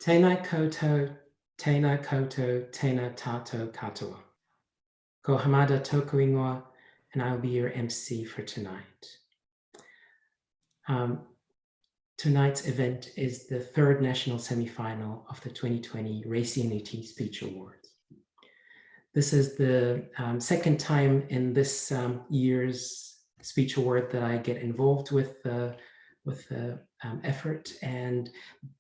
Tēnā koutou, tēnā koutou, tēnā tātou katoa. Ko Hamada Toku Ingoa, and I'll be your MC for tonight. Tonight's event is the third national semi-final of the 2020 Race Unity Speech Awards. This is the second time in this year's speech award that I get involved with the effort, and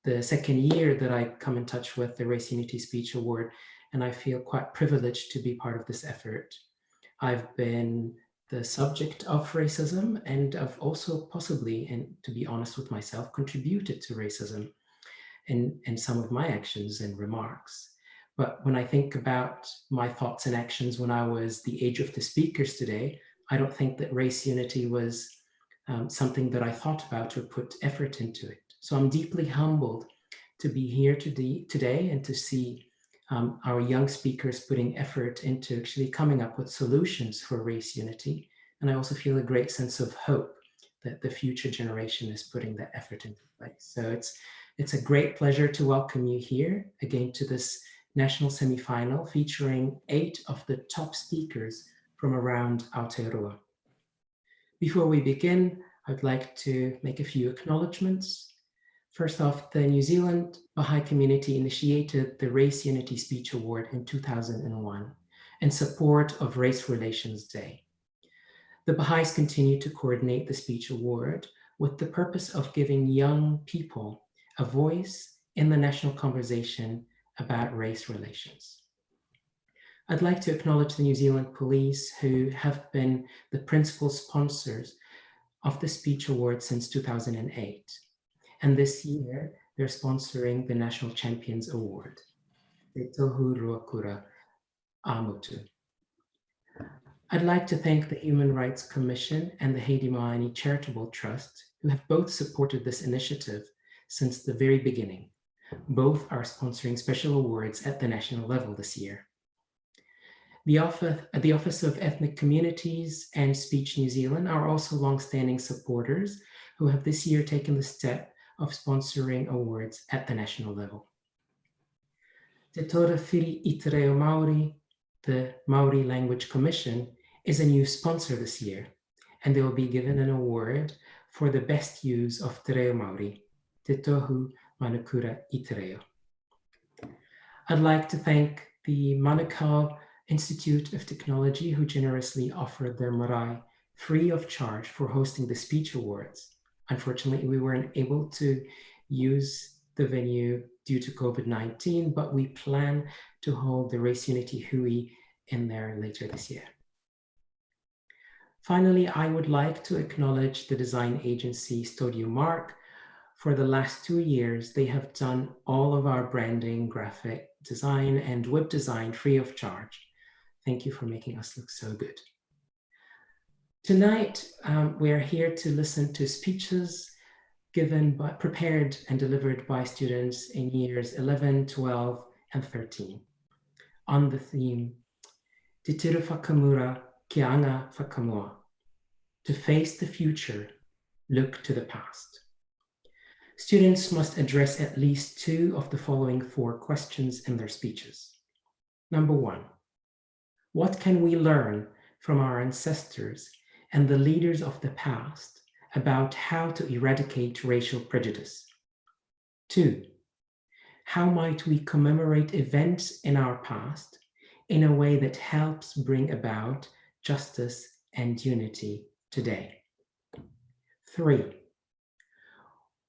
the second year that I come in touch with the Race Unity Speech Award, and I feel quite privileged to be part of this effort. I've been the subject of racism, and I've also possibly, and to be honest with myself, contributed to racism in some of my actions and remarks. But when I think about my thoughts and actions when I was the age of the speakers today, I don't think that race unity was something that I thought about or put effort into it. So I'm deeply humbled to be here today and to see our young speakers putting effort into actually coming up with solutions for race unity. And I also feel a great sense of hope that the future generation is putting that effort into place. So it's a great pleasure to welcome you here again to this national semi-final featuring 8 of the top speakers from around Aotearoa. Before we begin, I'd like to make a few acknowledgements. First off, the New Zealand Baha'i community initiated the Race Unity Speech Award in 2001 in support of Race Relations Day. The Baha'is continue to coordinate the speech award with the purpose of giving young people a voice in the national conversation about race relations. I'd like to acknowledge the New Zealand Police, who have been the principal sponsors of the speech award since 2008. And this year, they're sponsoring the National Champions Award. Te tohu ruakura amutu. I'd like to thank the Human Rights Commission and the Heidi Ma'ani Charitable Trust, who have both supported this initiative since the very beginning. Both are sponsoring special awards at the national level this year. The Office of Ethnic Communities and Speech New Zealand are also long-standing supporters who have this year taken the step of sponsoring awards at the national level. Te Tora Whiri i Te Reo Māori, the Māori Language Commission, is a new sponsor this year, and they will be given an award for the best use of Te Reo Māori, Te Tohu Manukura i Te Reo. I'd like to thank the Manukau Institute of Technology, who generously offered their marae free of charge for hosting the speech awards. Unfortunately, we weren't able to use the venue due to COVID-19, but we plan to hold the Race Unity Hui in there later this year. Finally, I would like to acknowledge the design agency Studio Mark. For the last 2 years, they have done all of our branding, graphic design, and web design free of charge. Thank you for making us look so good. Tonight, we are here to listen to speeches prepared and delivered by students in years 11, 12, and 13 on the theme, Te Tira Whakamura Ki Anga Whakamoa. To face the future, look to the past. Students must address at least 2 of the following 4 questions in their speeches. Number 1, what can we learn from our ancestors and the leaders of the past about how to eradicate racial prejudice? 2, how might we commemorate events in our past in a way that helps bring about justice and unity today? 3,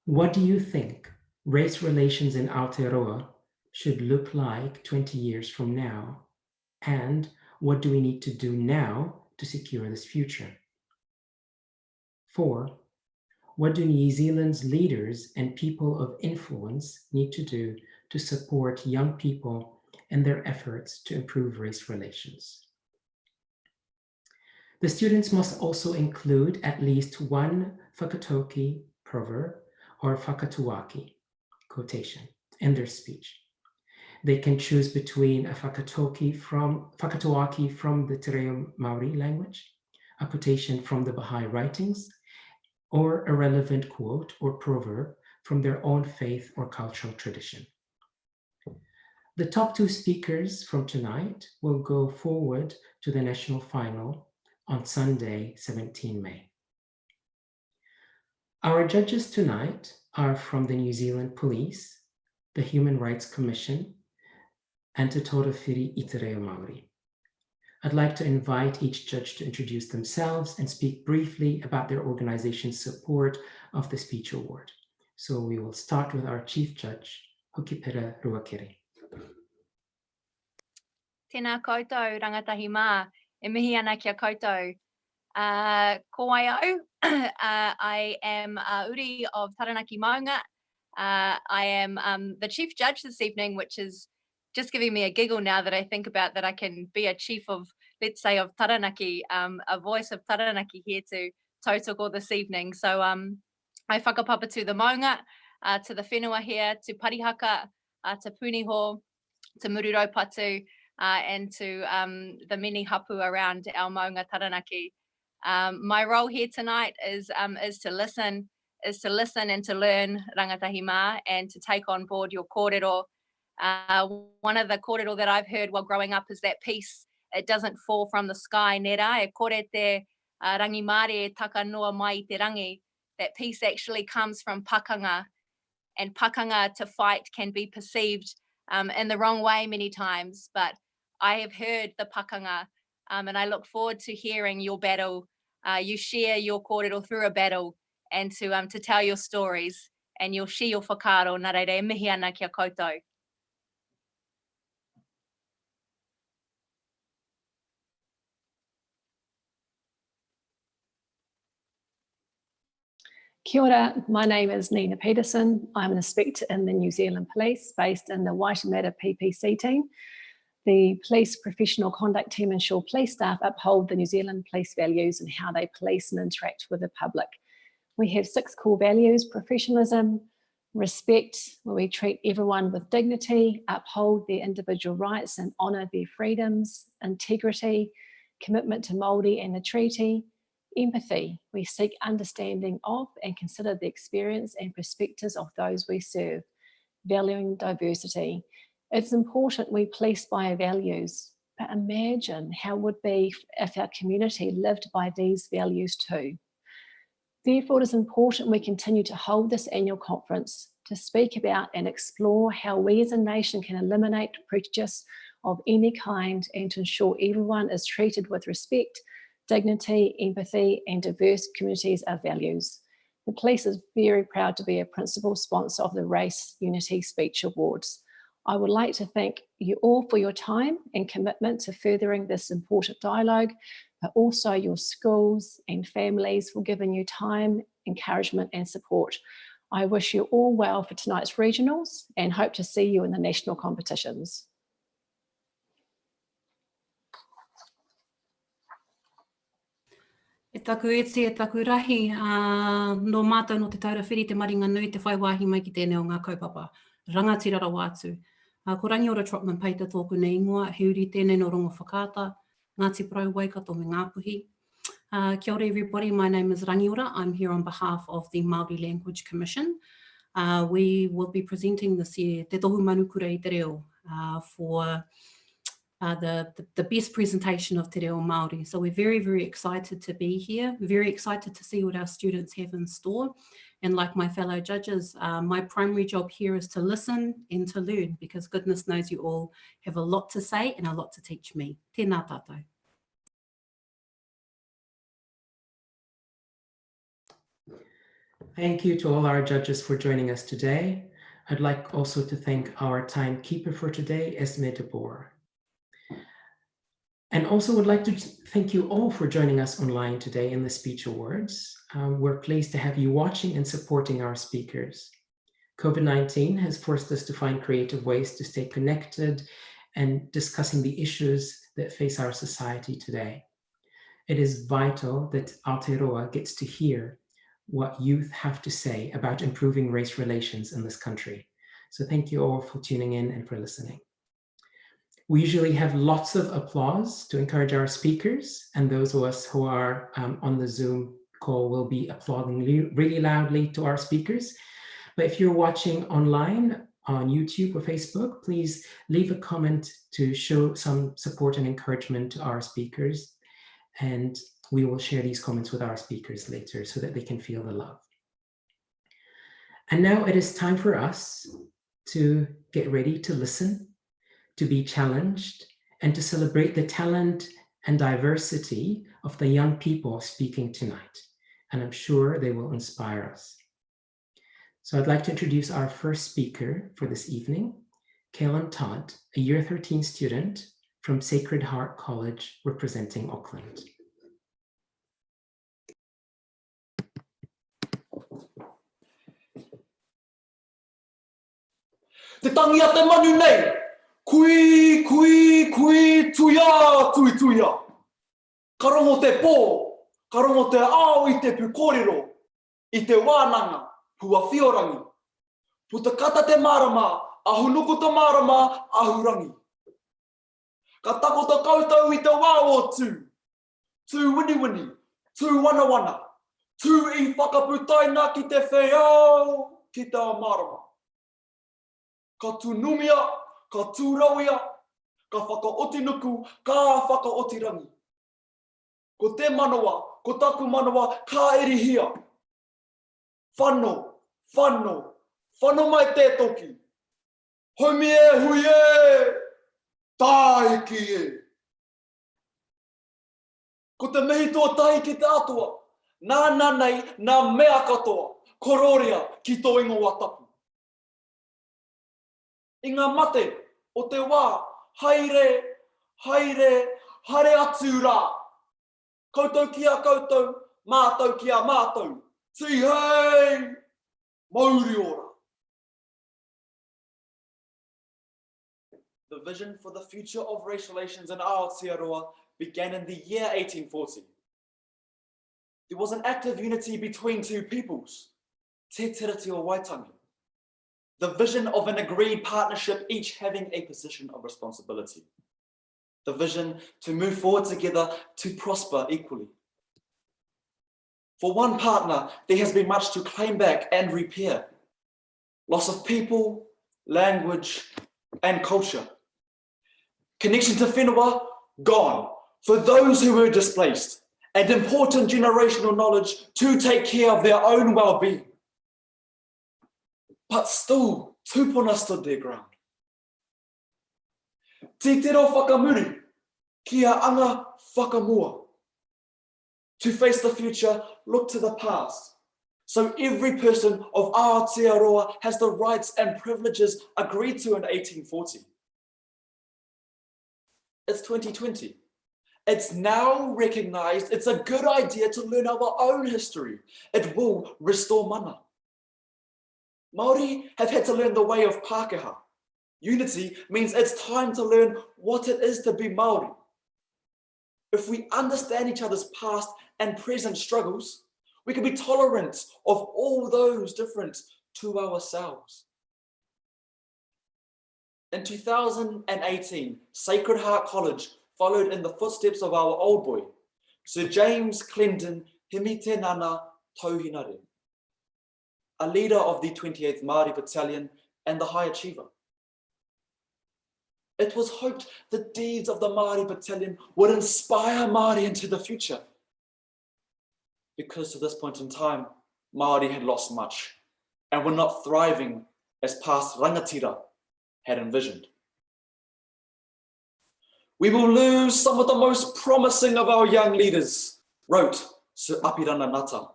what do you think race relations in Aotearoa should look like 20 years from now? And what do we need to do now to secure this future? 4, what do New Zealand's leaders and people of influence need to do to support young people in their efforts to improve race relations? The students must also include at least 1 Whakatoki proverb or Whakatuaki quotation in their speech. They can choose between a Whakatuaki from the Te Reo Māori language, a quotation from the Baha'i writings, or a relevant quote or proverb from their own faith or cultural tradition. The top 2 speakers from tonight will go forward to the national final on Sunday, 17 May. Our judges tonight are from the New Zealand Police, the Human Rights Commission, and Te Taurawhiri i te reo Māori. I'd like to invite each judge to introduce themselves and speak briefly about their organization's support of the Speech Award. So we will start with our Chief Judge, Hukipera Ruakere. Tēnā koutou, rangatahi mā, e mihi ana kia koutou. Ko ai au, I am Uri of Taranaki Maunga. I am the Chief Judge this evening, which is just giving me a giggle now that I think about that I can be a chief of, let's say, of Taranaki, a voice of Taranaki here to tautoko this evening. So I whakapapa to the Maunga, to the whenua here, to Parihaka, to Puniho, to Mururopatu, and to the many hapu around our Maunga Taranaki. My role here tonight is to listen and to learn rangatahi mā, and to take on board your kōrero. One of the kōrero that I've heard while growing up is that peace, it doesn't fall from the sky, nera, e kore te rangi māre e taka noa mai I te rangi. That peace actually comes from pakanga, and pakanga to fight can be perceived in the wrong way many times, but I have heard the pakanga, and I look forward to hearing your battle. You share your kōrero through a battle, and to tell your stories, and you'll share your whakaaro, nā reire, e mihi ana kia koutou. Kia ora, my name is Nina Peterson. I'm an inspector in the New Zealand Police based in the Waitemata PPC team. The police professional conduct team ensure police staff uphold the New Zealand police values and how they police and interact with the public. We have 6 core values: professionalism, respect, where we treat everyone with dignity, uphold their individual rights and honour their freedoms, integrity, commitment to Māori and the treaty, empathy, we seek understanding of and consider the experience and perspectives of those we serve, valuing diversity. It's important we police by our values, but imagine how it would be if our community lived by these values too. Therefore, it is important we continue to hold this annual conference to speak about and explore how we as a nation can eliminate prejudice of any kind and to ensure everyone is treated with respect, dignity, empathy, and diverse communities are values. The police is very proud to be a principal sponsor of the Race Unity Speech Awards. I would like to thank you all for your time and commitment to furthering this important dialogue, but also your schools and families for giving you time, encouragement, and support. I wish you all well for tonight's regionals and hope to see you in the national competitions. E taku eti, e taku rahi, no mātou no te Taurawhiri, te maringa nui, te whaiwahi mai ki tēnei o ngā kaupapa. Rangatira rawa atu. Ko Rangiora Trotman Peita tōku nei ingoa, he uri tēnei no rongo whakata, Ngāti Parau Waikato me Ngāpuhi. Kia ora everybody, my name is Rangiora. I'm here on behalf of the Māori Language Commission. We will be presenting this year Te Tohu Manukura I Te Reo for the best presentation of Te Reo Māori. So we're very, very excited to be here, very excited to see what our students have in store. And like my fellow judges, my primary job here is to listen and to learn, because goodness knows you all have a lot to say and a lot to teach me. Tēnā tātou. Thank you to all our judges for joining us today. I'd like also to thank our timekeeper for today, Esme de Boer. And also would like to thank you all for joining us online today in the Speech Awards. We're pleased to have you watching and supporting our speakers. COVID-19 has forced us to find creative ways to stay connected and discussing the issues that face our society today. It is vital that Aotearoa gets to hear what youth have to say about improving race relations in this country. So thank you all for tuning in and for listening. We usually have lots of applause to encourage our speakers, and those of us who are on the Zoom call will be applauding really loudly to our speakers. But if you're watching online on YouTube or Facebook, please leave a comment to show some support and encouragement to our speakers. And we will share these comments with our speakers later so that they can feel the love. And now it is time for us to get ready to listen, to be challenged, and to celebrate the talent and diversity of the young people speaking tonight. And I'm sure they will inspire us. So I'd like to introduce our first speaker for this evening, Kaylin Todd, a Year 13 student from Sacred Heart College representing Auckland. Te tangi a te manu nei, kui tuia. Karongo te pō, karongo te ao i te pukorero, i te wānanga, hua whiorangi. Puta kata te marama, ahunuku te marama, ahurangi. Ka tako te koutou i te wā o tū. Tū wini, tū wana, tū I whakaputaina ki te wheao, ki te marama. Ka tū numia, ka tū rauia, ka whakaotinuku, ka whakaotirangi. Ko te manawa, ko taku manawa, ka erihia. Whano mai te toki. Haumie, huie, taiki e. Ko te mehi toa tahi ki te atua, nā nei, nā mea katoa, kororia ki tō ingo watapu. I ngā mate o te wā, haere atu rā. Koutou ki a koutou, mātou ki a mātou. Tui hei, mauri ora. The vision for the future of race relations in Aotearoa began in the year 1840. There was an active unity between two peoples, Te Tiriti o Waitangi. The vision of an agreed partnership, each having a position of responsibility. The vision to move forward together to prosper equally. For one partner, there has been much to claim back and repair. Loss of people, language, and culture. Connection to whenua, gone. For those who were displaced, and important generational knowledge to take care of their own well-being. But still, tūpuna stood their ground. Te tero whakamuri, kia anga whakamua. To face the future, look to the past. So every person of Aotearoa has the rights and privileges agreed to in 1840. It's 2020. It's now recognized it's a good idea to learn our own history. It will restore mana. Māori have had to learn the way of Pākehā. Unity means it's time to learn what it is to be Māori. If we understand each other's past and present struggles, we can be tolerant of all those different to ourselves. In 2018, Sacred Heart College followed in the footsteps of our old boy, Sir James Clendon Himitenana Tauhinare, a leader of the 28th Māori Battalion and the High Achiever. It was hoped the deeds of the Māori Battalion would inspire Māori into the future. Because to this point in time, Māori had lost much and were not thriving as past rangatira had envisioned. We will lose some of the most promising of our young leaders, wrote Sir Apirana Ngata.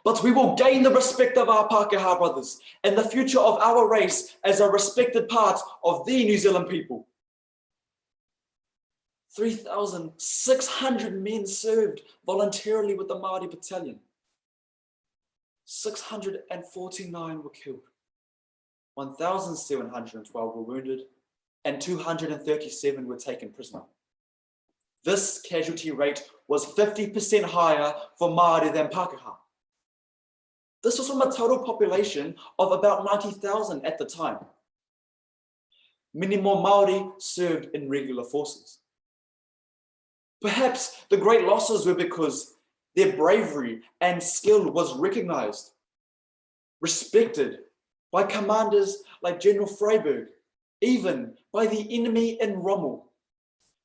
But we will gain the respect of our Pākehā brothers and the future of our race as a respected part of the New Zealand people. 3,600 men served voluntarily with the Māori Battalion. 649 were killed. 1,712 were wounded, and 237 were taken prisoner. This casualty rate was 50% higher for Māori than Pākehā. This was from a total population of about 90,000 at the time. Many more Māori served in regular forces. Perhaps the great losses were because their bravery and skill was recognized, respected, by commanders like General Freiberg, even by the enemy in Rommel,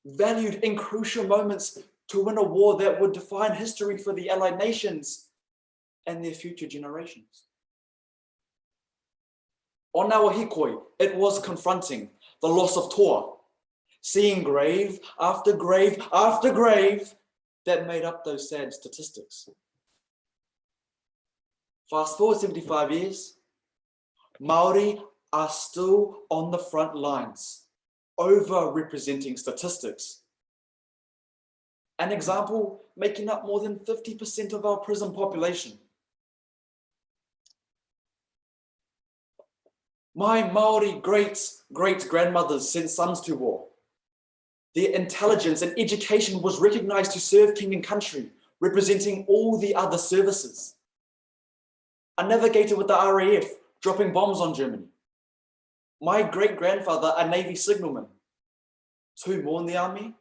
valued in crucial moments to win a war that would define history for the Allied nations and their future generations. On our hikoi, it was confronting the loss of toa, seeing grave after grave after grave that made up those sad statistics. Fast forward 75 years, Māori are still on the front lines, over-representing statistics. An example, making up more than 50% of our prison population. My Māori great-grandmothers sent sons to war. Their intelligence and education was recognized to serve king and country, representing all the other services. A navigator with the RAF dropping bombs on Germany. My great-grandfather, a Navy signalman. 2 more in the army,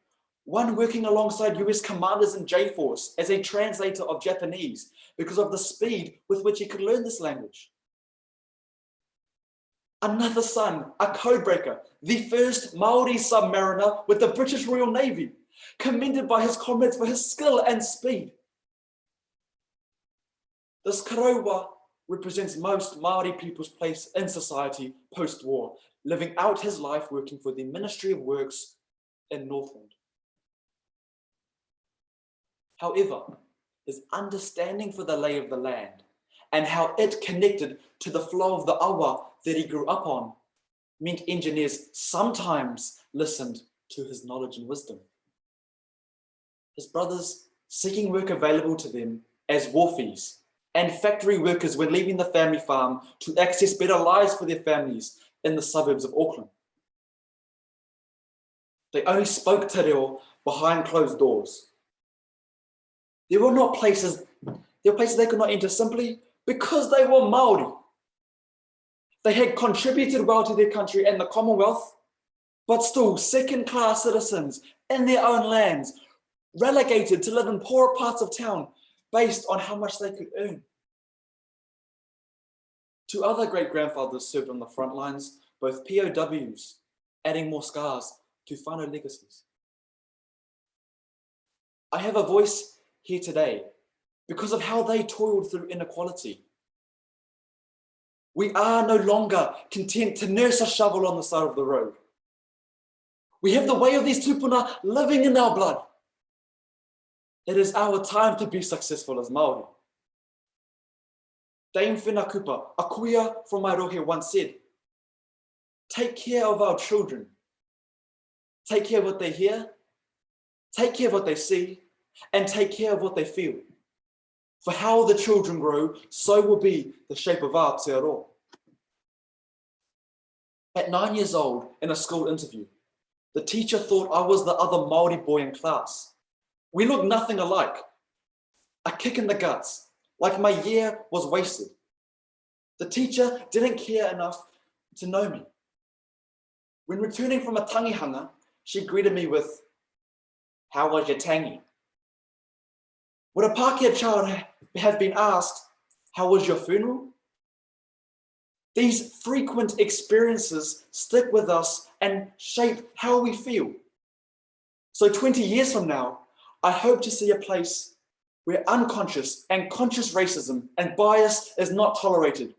1 working alongside US commanders in J-Force as a translator of Japanese because of the speed with which he could learn this language. Another son, a codebreaker, the first Māori submariner with the British Royal Navy, commended by his comrades for his skill and speed. This karaua represents most Māori people's place in society post-war, living out his life working for the Ministry of Works in Northland. However, his understanding for the lay of the land and how it connected to the flow of the awa that he grew up on meant engineers sometimes listened to his knowledge and wisdom. His brothers seeking work available to them as wharfies and factory workers when leaving the family farm to access better lives for their families in the suburbs of Auckland. They only spoke te reo behind closed doors. There were places they could not enter simply because they were Māori. They had contributed well to their country and the Commonwealth, but still second-class citizens in their own lands, relegated to live in poorer parts of town based on how much they could earn. 2 other great-grandfathers served on the front lines, both POWs, adding more scars to whānau legacies. I have a voice here today because of how they toiled through inequality. We are no longer content to nurse a shovel on the side of the road. We have the way of these tupuna living in our blood. It is our time to be successful as Māori. Dame Whina Kupa, a kuia from Mairohe, once said, take care of our children. Take care of what they hear, take care of what they see, and take care of what they feel. For how the children grow, so will be the shape of our Aotearoa. At 9 years old, in a school interview, the teacher thought I was the other Māori boy in class. We looked nothing alike. A kick in the guts, like my year was wasted. The teacher didn't care enough to know me. When returning from a tangihanga, she greeted me with, how was your tangi? Would a Pākehā child have been asked, how was your funeral? These frequent experiences stick with us and shape how we feel. So 20 years from now, I hope to see a place where unconscious and conscious racism and bias is not tolerated.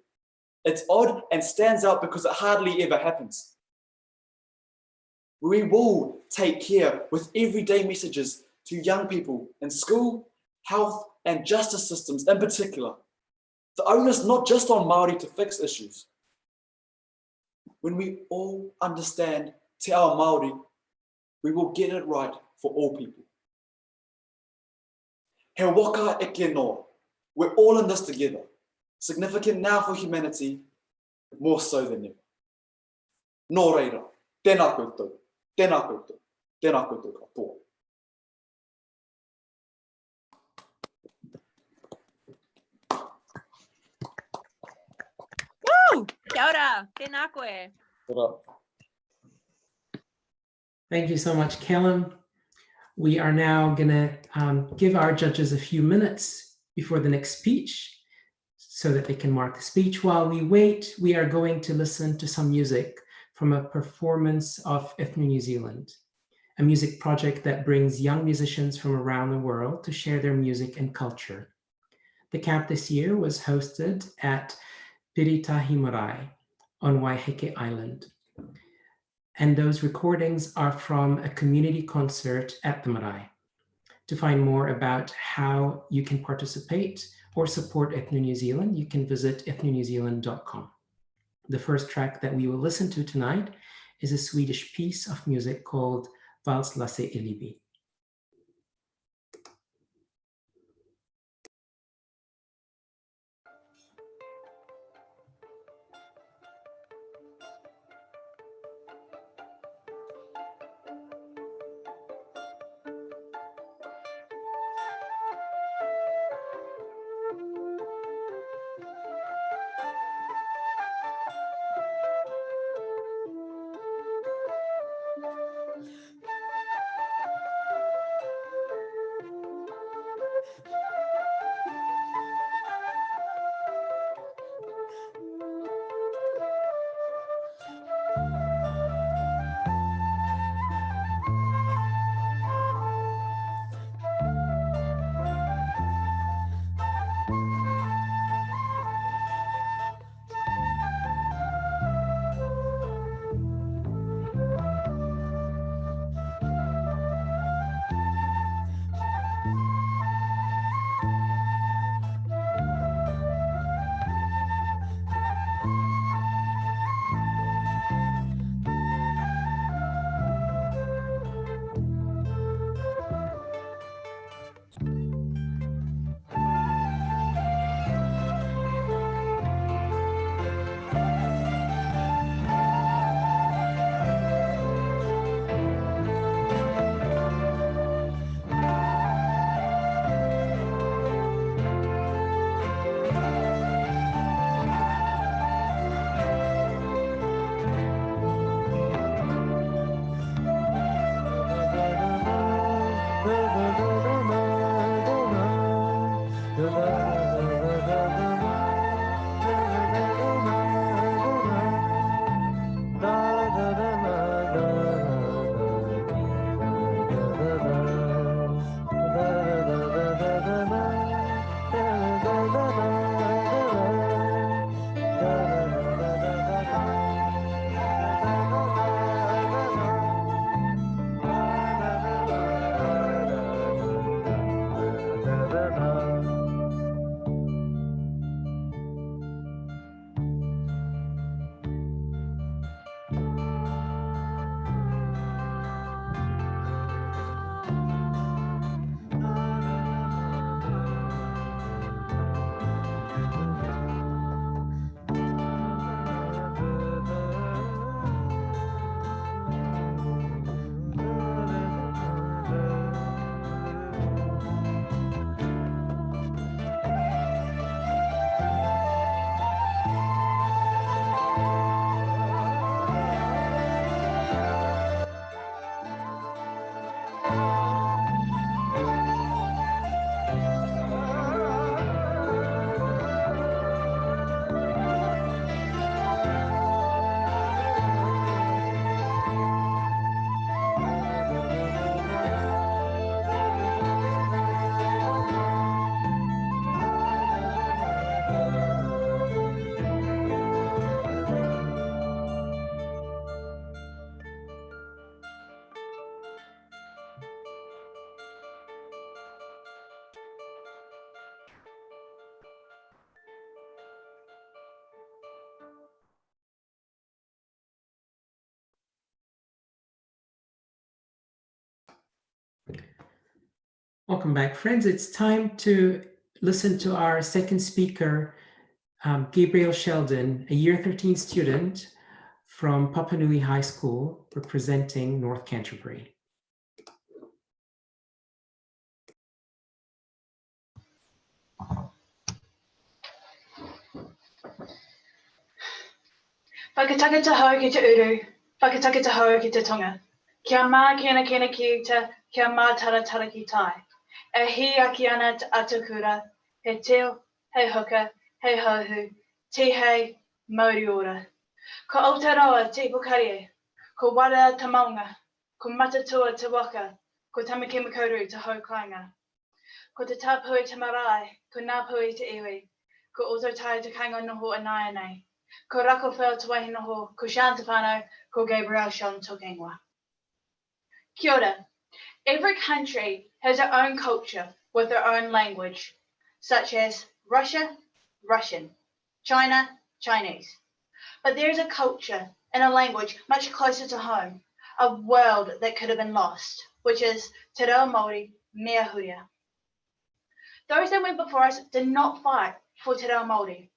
It's odd and stands out because it hardly ever happens. We will take care with everyday messages to young people in school, health, and justice systems in particular. The onus not just on Māori to fix issues. When we all understand te ao Māori, we will get it right for all people. He waka eke noa. We're all in this together. Significant now for humanity, more so than ever. Nō reira, tēnā koutou, tēnā koutou, tēnā koutou katoa. Woo! Kia ora, tēnā koe. Thank you so much, Callum. We are now going to give our judges a few minutes before the next speech so that they can mark the speech. While we wait, we are going to listen to some music from a performance of Ethno New Zealand, a music project that brings young musicians from around the world to share their music and culture. The camp this year was hosted at Piritahi Marae on Waiheke Island. And those recordings are from a community concert at the marae. To find more about how you can participate or support Ethno New Zealand, you can visit ethnonewzealand.com. The first track that we will listen to tonight is a Swedish piece of music called Vals Lasse Elibi. Welcome back, friends. It's time to listen to our second speaker, Gabriel Sheldon, a year 13 student from Papanui High School, representing North Canterbury. Whakatangata hau ki te uru, whakatangata hau ki te tonga. Kia mā kena kena ki uta, kia mā tara tara ki tai. E hi aki ana atukura, he teo, he hoka, he hohu, te hei, mauri ora. Ko Aotearoa te pokarie, ko wara te maunga, ko matatua te waka, ko tamaki makauru te hau kainga. Ko te tāpui te marae, ko ngāpui te iwi, ko ototai te kainga noho anai nei. Ko rako whao te wahi noho, ko Sean Tepano, ko Gabriel Sean Tokengwa. Kia ora. Every country has their own culture with their own language, such as Russia, Russian, China, Chinese. But there is a culture and a language much closer to home, a world that could have been lost, which is Te Reo Māori mea huria. Those that went before us did not fight for Te Reo Māori.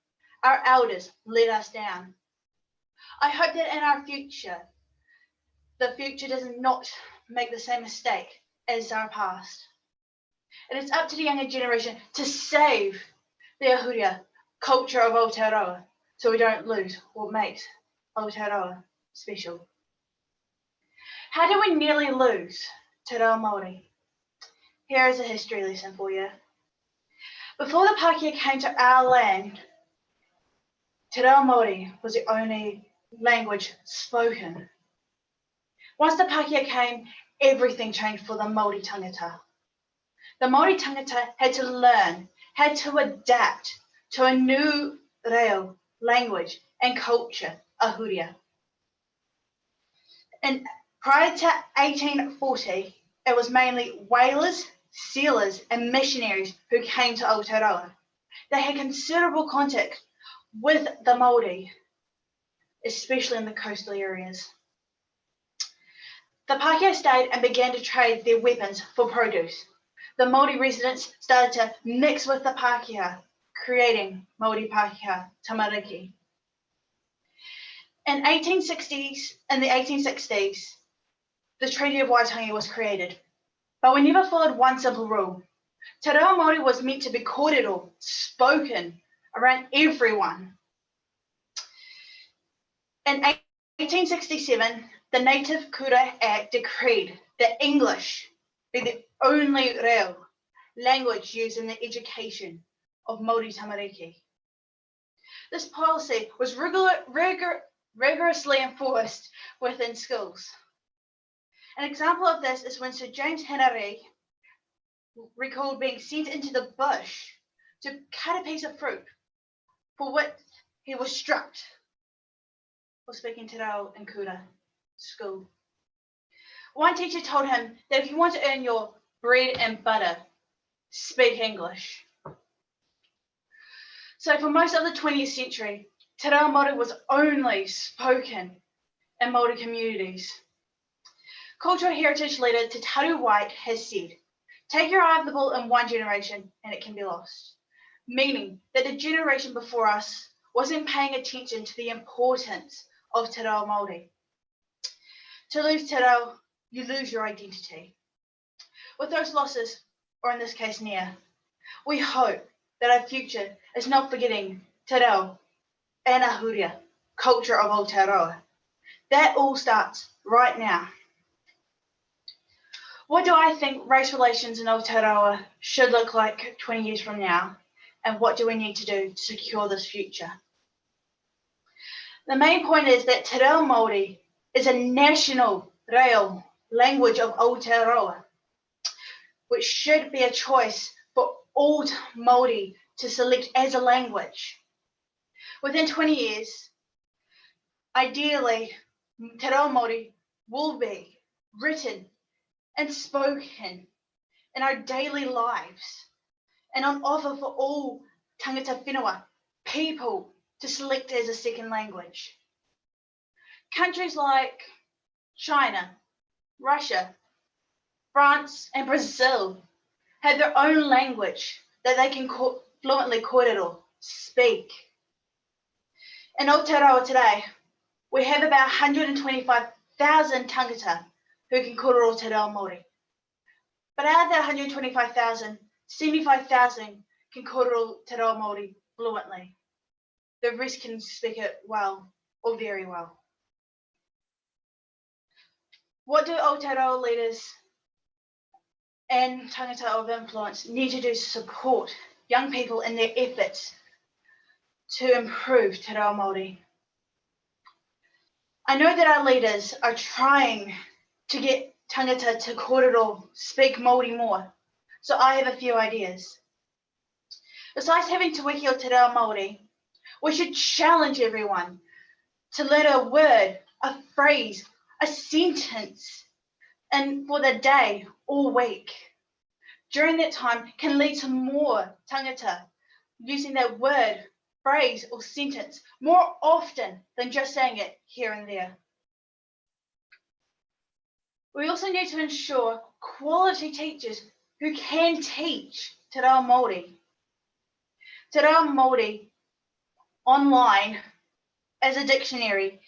Our elders let us down. I hope that in our future, the future does not make the same mistake as our past. It is up to the younger generation to save the ahuria culture of Aotearoa so we don't lose what makes Aotearoa special. How do we nearly lose Te Reo Māori? Here is a history lesson for you. Before the Pākehā came to our land, Te Reo Māori was the only language spoken. Once the Pākehā came, everything changed for the Māori tangata. The Māori tangata had to learn, had to adapt to a new reo, language and culture, ahuria. And prior to 1840, it was mainly whalers, sealers and missionaries who came to Aotearoa. They had considerable contact with the Māori, especially in the coastal areas. The Pākehā stayed and began to trade their weapons for produce. The Māori residents started to mix with the Pākehā, creating Māori Pākehā tamariki. In the 1860s, the Treaty of Waitangi was created, but we never followed one simple rule. Te Reo Māori was meant to be kōrero, spoken around everyone. In 1867, the Native Kura Act decreed that English be the only reo language used in the education of Māori tamariki. This policy was rigorously enforced within schools. An example of this is when Sir James Henry recalled being sent into the bush to cut a piece of fruit, for which he was struck for speaking Te Reo in Kura school. One teacher told him that if you want to earn your bread and butter, speak English. So for most of the 20th century, Te Reo Māori was only spoken in Māori communities. Cultural heritage leader Te Taru White has said, take your eye off the ball in one generation and it can be lost. Meaning that the generation before us wasn't paying attention to the importance of Te Reo Māori. To lose Te Reo, you lose your identity. With those losses, or in this case near, we hope that our future is not forgetting Te Reo and ahuria, culture of Aotearoa. That all starts right now. What do I think race relations in Aotearoa should look like 20 years from now? And what do we need to do to secure this future? The main point is that Te Reo Māori is a national reo language of Aotearoa, which should be a choice for all Māori to select as a language. Within 20 years, ideally, Te Reo Māori will be written and spoken in our daily lives and on offer for all tangata whenua, people, to select as a second language. Countries like China, Russia, France, and Brazil have their own language that they can fluently kōrero, speak. In Aotearoa today, we have about 125,000 tangata who can kōrero Te Reo Māori. But out of that 125,000, 75,000 can kōrero Te Reo Māori fluently. The rest can speak it well or very well. What do Aotearoa leaders and tangata of influence need to do to support young people in their efforts to improve Te Reo Māori. I know that our leaders are trying to get tangata to kōrero speak Māori more, so I have a few ideas. Besides having Te Wiki o Te Reo Māori, we should challenge everyone to learn a word, a phrase, a sentence, and for the day or week. During that time can lead to more tangata using that word, phrase, or sentence more often than just saying it here and there. We also need to ensure quality teachers who can teach Te Reo Māori. Te Reo Māori online as a dictionary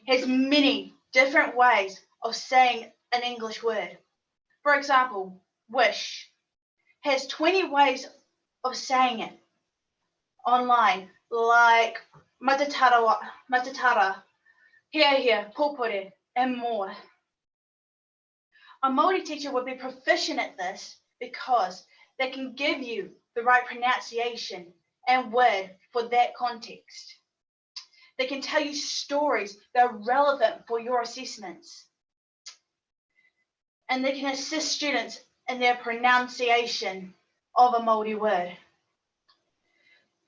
has many different ways of saying an English word. For example, wish has 20 ways of saying it online, like matatara, hia, popore, and more. A Māori teacher would be proficient at this because they can give you the right pronunciation and word for that context. They can tell you stories that are relevant for your assessments. And they can assist students in their pronunciation of a Māori word.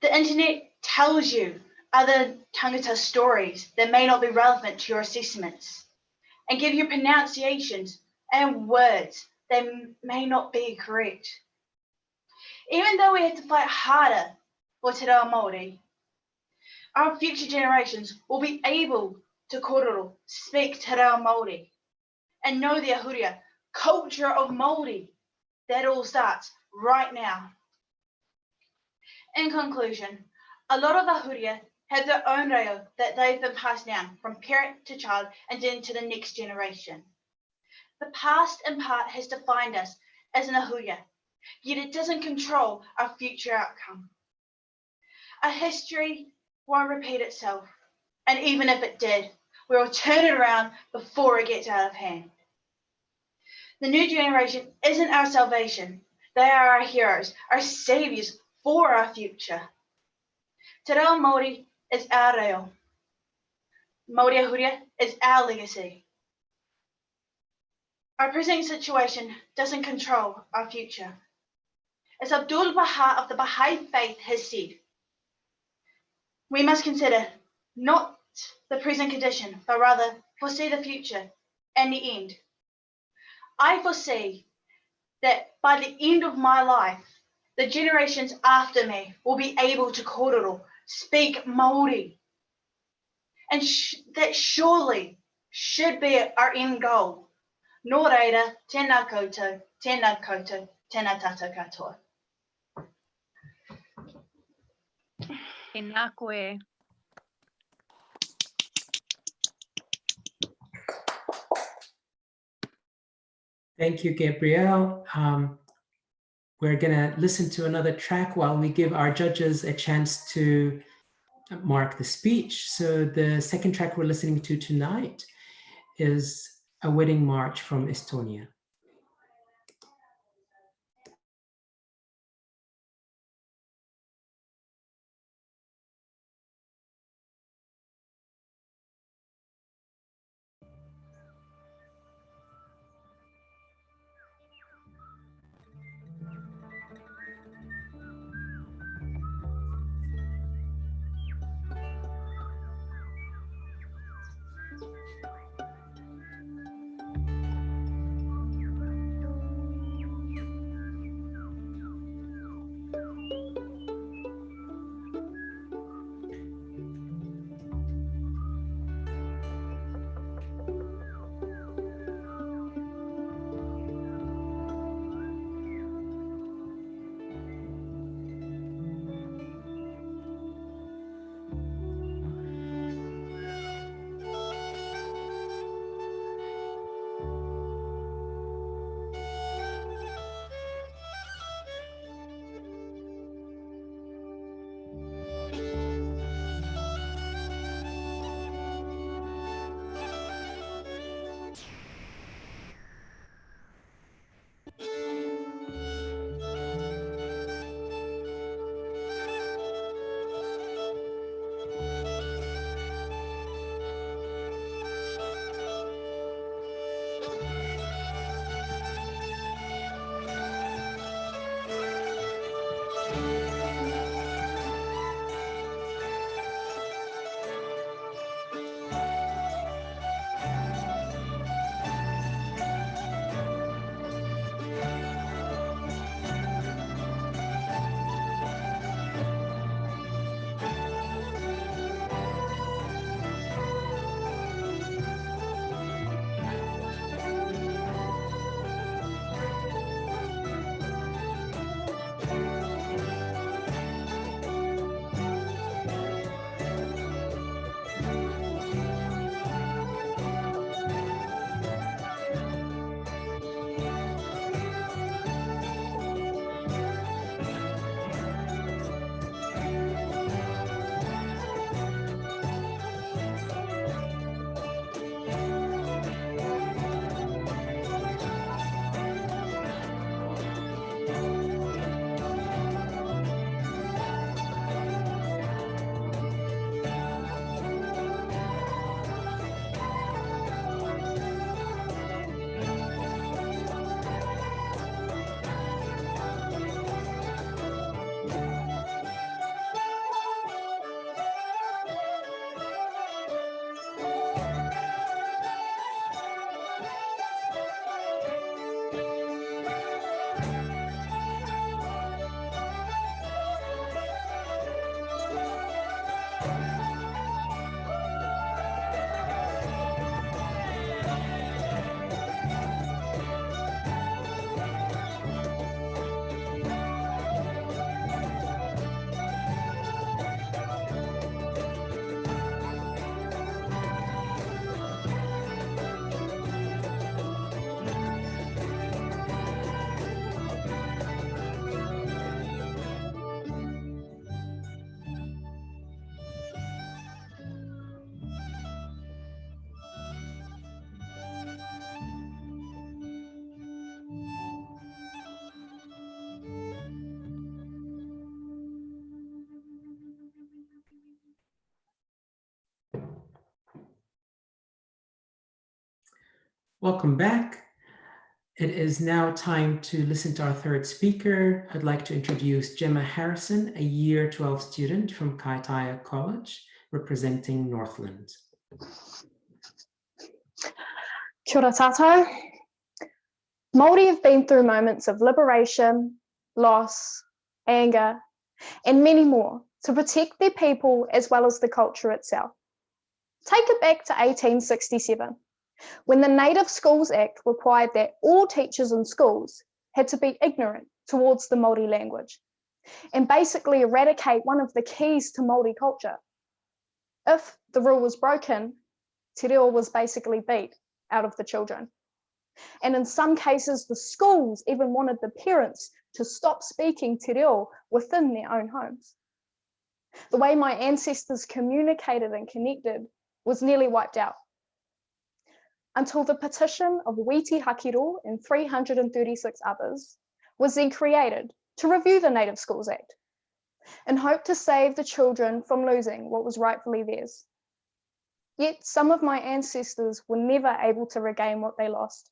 The internet tells you other tangata stories that may not be relevant to your assessments and give you pronunciations and words that may not be correct. Even though we have to fight harder for Te Reo Māori, our future generations will be able to kōrero, speak Te Reo Māori, and know the ahuria, culture of Māori. That all starts right now. In conclusion, a lot of ahuria have their own reo that they've been passed down from parent to child and then to the next generation. The past in part has defined us as an ahuria, yet it doesn't control our future outcome. Our history won't repeat itself, and even if it did, we will turn it around before it gets out of hand. The new generation isn't our salvation. They are our heroes, our saviors for our future. Te Reo Māori is our reo. Māori ahuria is our legacy. Our present situation doesn't control our future. As Abdul Baha of the Baha'i faith has said, we must consider not the present condition, but rather foresee the future and the end. I foresee that by the end of my life, the generations after me will be able to kōrero, speak Māori. And that surely should be our end goal. Nō reira, tēnā koutou, tēnā koutou, tēnā tātou katoa. Tēnā koe. Thank you, Gabrielle. We're going to listen to another track while we give our judges a chance to mark the speech. So the second track we're listening to tonight is A Wedding March from Estonia. Welcome back. It is now time to listen to our third speaker. I'd like to introduce Gemma Harrison, a Year 12 student from Kaitaia College, representing Northland. Kia ora tātou. Māori have been through moments of liberation, loss, anger, and many more to protect their people as well as the culture itself. Take it back to 1867, when the Native Schools Act required that all teachers in schools had to be ignorant towards the Māori language and basically eradicate one of the keys to Māori culture. If the rule was broken, te reo was basically beat out of the children. And in some cases, the schools even wanted the parents to stop speaking te reo within their own homes. The way my ancestors communicated and connected was nearly wiped out, until the petition of Witi Hakiro and 336 others was then created to review the Native Schools Act in hope to save the children from losing what was rightfully theirs. Yet some of my ancestors were never able to regain what they lost.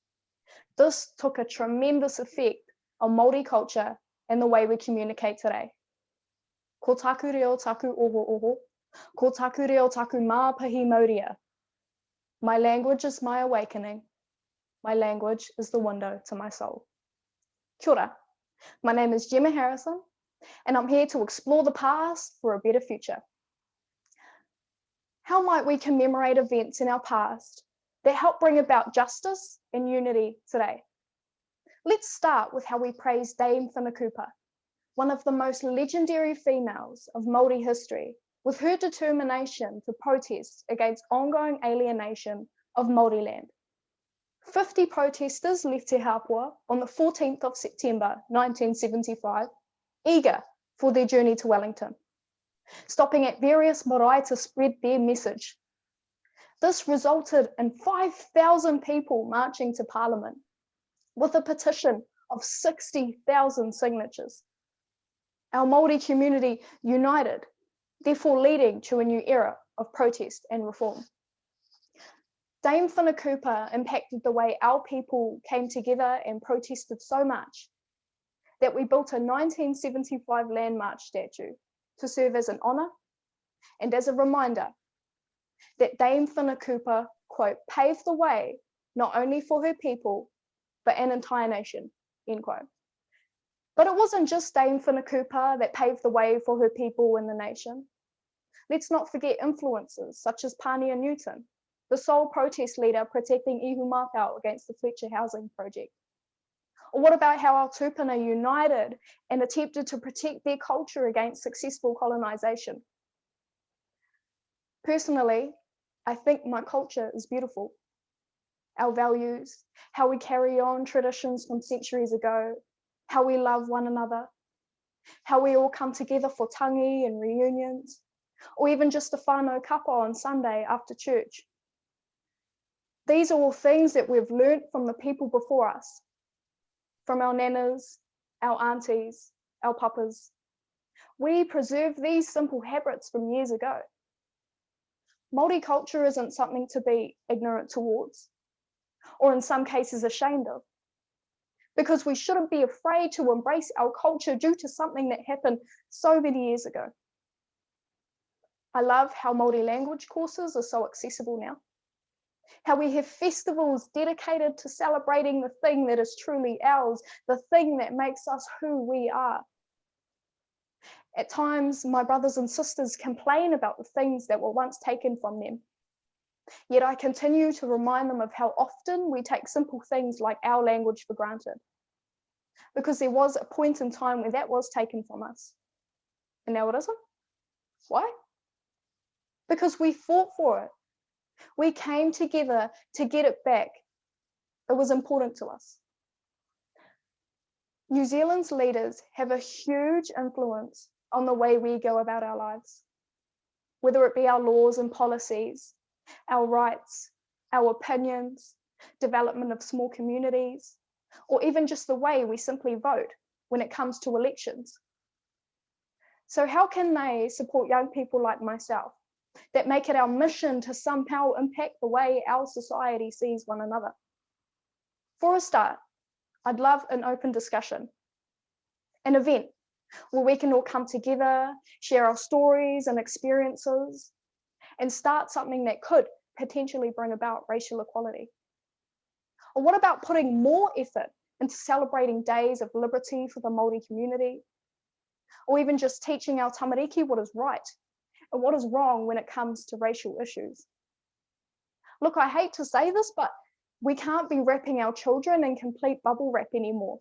This took a tremendous effect on Māori culture and the way we communicate today. Ko taku reo taku oho oho, ko taku reo taku māpahi mauria. My language is my awakening. My language is the window to my soul. Kia ora. My name is Gemma Harrison, and I'm here to explore the past for a better future. How might we commemorate events in our past that help bring about justice and unity today? Let's start with how we praise Dame Whanakupa, one of the most legendary females of Māori history, with her determination to protest against ongoing alienation of Māori land. 50 protesters left Te Hapua on the 14th of September 1975, eager for their journey to Wellington, stopping at various marae to spread their message. This resulted in 5,000 people marching to Parliament with a petition of 60,000 signatures. Our Māori community united, therefore leading to a new era of protest and reform. Dame Whanakupa impacted the way our people came together and protested so much that we built a 1975 landmark statue to serve as an honour and as a reminder that Dame Whanakupa, quote, paved the way not only for her people, but an entire nation, end quote. But it wasn't just Dame Whanakupa that paved the way for her people and the nation. Let's not forget influences such as Pania Newton, the sole protest leader protecting Ihu Mākau against the Fletcher housing project. Or what about how our tūpuna united and attempted to protect their culture against successful colonisation? Personally, I think my culture is beautiful. Our values, how we carry on traditions from centuries ago, how we love one another, how we all come together for tangi and reunions, or even just a whānau kapa on Sunday after church. These are all things that we've learnt from the people before us, from our nanas, our aunties, our papas. We preserve these simple habits from years ago. Māori culture isn't something to be ignorant towards, or in some cases ashamed of, because we shouldn't be afraid to embrace our culture due to something that happened so many years ago. I love how Māori language courses are so accessible now, how we have festivals dedicated to celebrating the thing that is truly ours, the thing that makes us who we are. At times, my brothers and sisters complain about the things that were once taken from them. Yet I continue to remind them of how often we take simple things like our language for granted, because there was a point in time where that was taken from us, and now it isn't. Why? Because we fought for it. We came together to get it back. It was important to us. New Zealand's leaders have a huge influence on the way we go about our lives, whether it be our laws and policies, our rights, our opinions, development of small communities, or even just the way we simply vote when it comes to elections. So how can they support young people like myself that make it our mission to somehow impact the way our society sees one another? For a start, I'd love an open discussion, an event where we can all come together, share our stories and experiences, and start something that could potentially bring about racial equality. Or what about putting more effort into celebrating days of liberty for the Māori community? Or even just teaching our tamariki what is right and what is wrong when it comes to racial issues. Look, I hate to say this, but we can't be wrapping our children in complete bubble wrap anymore.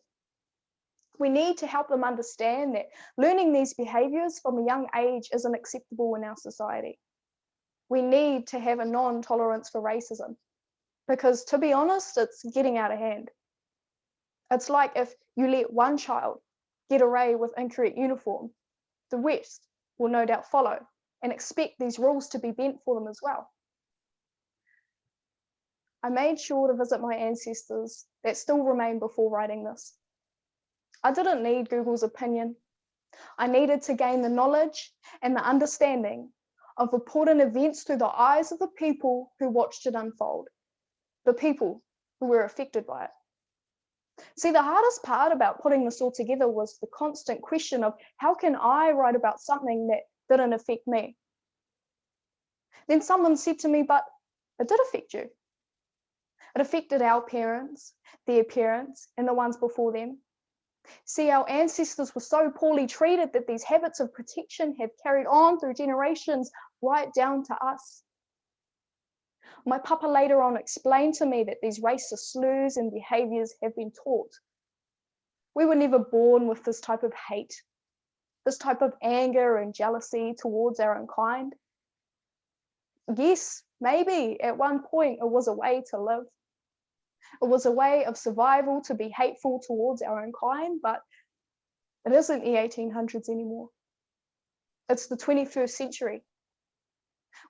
We need to help them understand that learning these behaviours from a young age isn't acceptable in our society. We need to have a non-tolerance for racism because, to be honest, it's getting out of hand. It's like if you let one child get away with incorrect uniform, the rest will no doubt follow and expect these rules to be bent for them as well. I made sure to visit my ancestors that still remain before writing this. I didn't need Google's opinion. I needed to gain the knowledge and the understanding of important events through the eyes of the people who watched it unfold, the people who were affected by it. See, the hardest part about putting this all together was the constant question of how can I write about something that didn't affect me? Then someone said to me, but it did affect you. It affected our parents, their parents, and the ones before them. See, our ancestors were so poorly treated that these habits of protection have carried on through generations right down to us. My papa later on explained to me that these racist slurs and behaviours have been taught. We were never born with this type of hate, this type of anger and jealousy towards our own kind. Yes, maybe at one point it was a way to live. It was a way of survival to be hateful towards our own kind, but it isn't the 1800s anymore. It's the 21st century.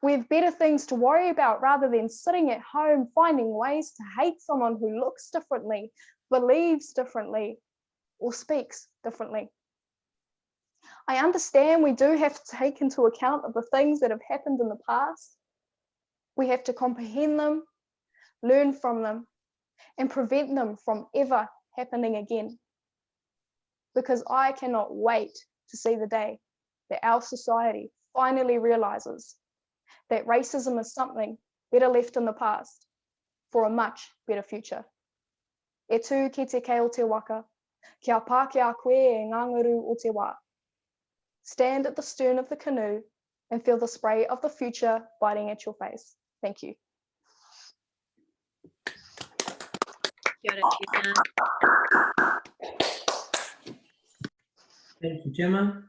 We have better things to worry about rather than sitting at home finding ways to hate someone who looks differently, believes differently, or speaks differently. I understand we do have to take into account of the things that have happened in the past. We have to comprehend them, learn from them, and prevent them from ever happening again. Because I cannot wait to see the day that our society finally realizes that racism is something better left in the past for a much better future. E tū ki te kei o te waka, kia Pākehā a koe e ngā nguru o te wā. Stand at the stern of the canoe and feel the spray of the future biting at your face. Thank you. Kia ora, Tina. Thank you, Gemma.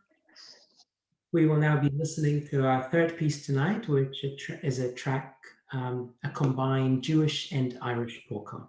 We will now be listening to our third piece tonight, which is a track, a combined Jewish and Irish polka.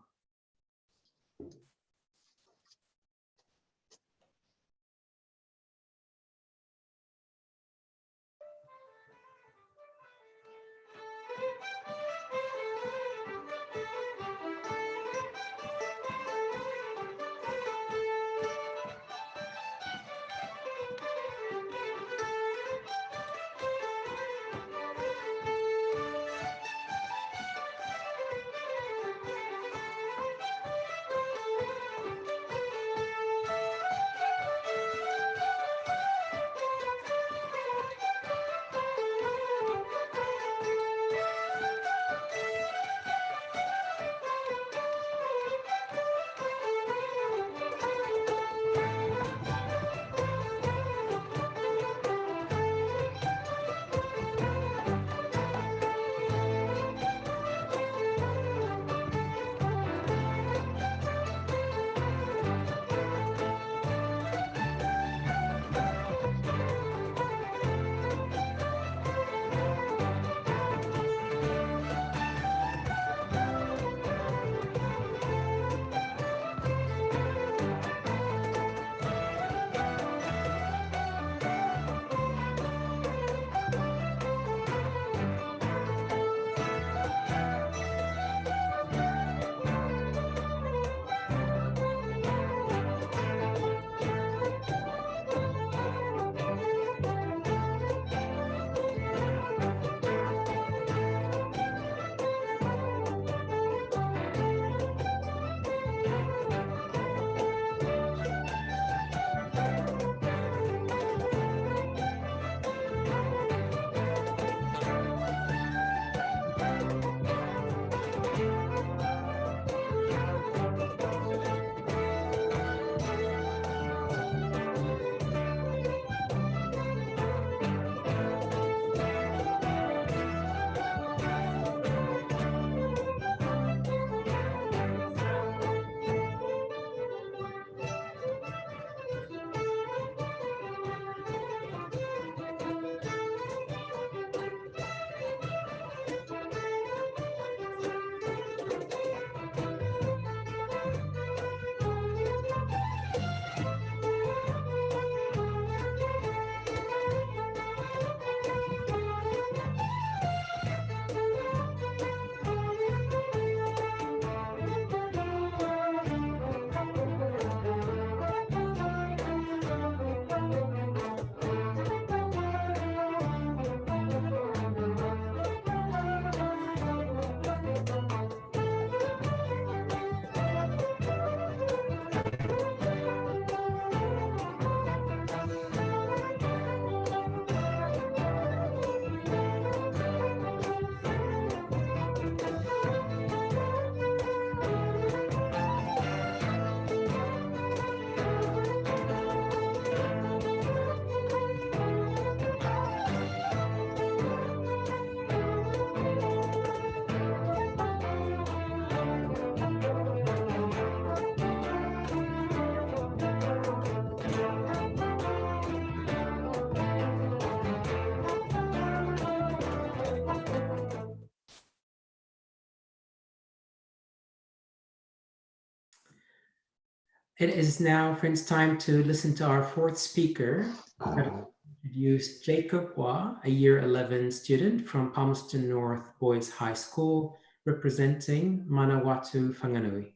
It is now, friends, time to listen to our fourth speaker. I will introduce Jacob Wa, a year 11 student from Palmerston North Boys High School, representing Manawatu Whanganui.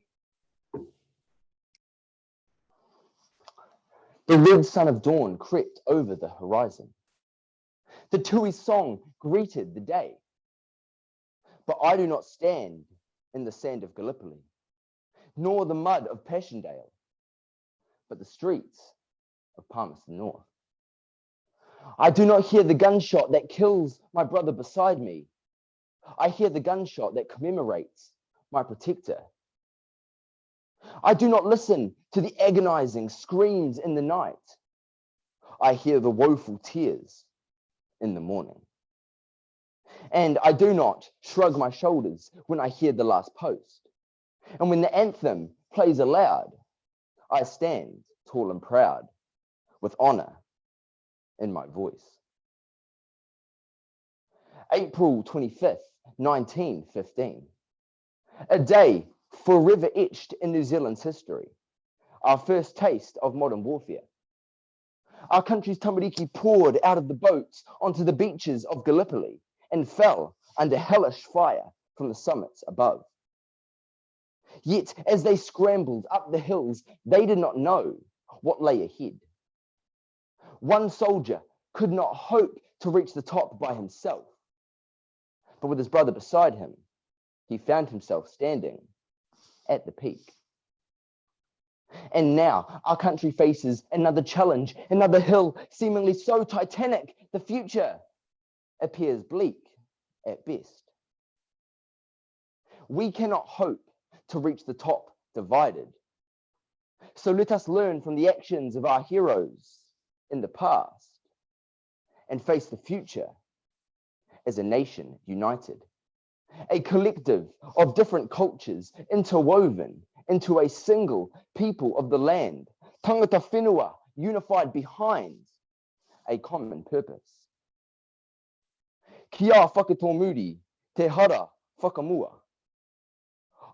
The red sun of dawn crept over the horizon. The tui song greeted the day. But I do not stand in the sand of Gallipoli, nor the mud of Passchendaele, but the streets of Palmerston North. I do not hear the gunshot that kills my brother beside me. I hear the gunshot that commemorates my protector. I do not listen to the agonizing screams in the night. I hear the woeful tears in the morning. And I do not shrug my shoulders when I hear the last post. And when the anthem plays aloud, I stand tall and proud with honor in my voice. April 25th, 1915. A day forever etched in New Zealand's history. Our first taste of modern warfare. Our country's tamariki poured out of the boats onto the beaches of Gallipoli and fell under hellish fire from the summits above. Yet, as they scrambled up the hills, they did not know what lay ahead. One soldier could not hope to reach the top by himself, but with his brother beside him, he found himself standing at the peak. And now our country faces another challenge, another hill seemingly so titanic, the future appears bleak at best. We cannot hope to reach the top divided. So let us learn from the actions of our heroes in the past and face the future as a nation united, a collective of different cultures interwoven into a single people of the land, tangata whenua unified behind a common purpose. Kia whakatomuri te hara whakamua.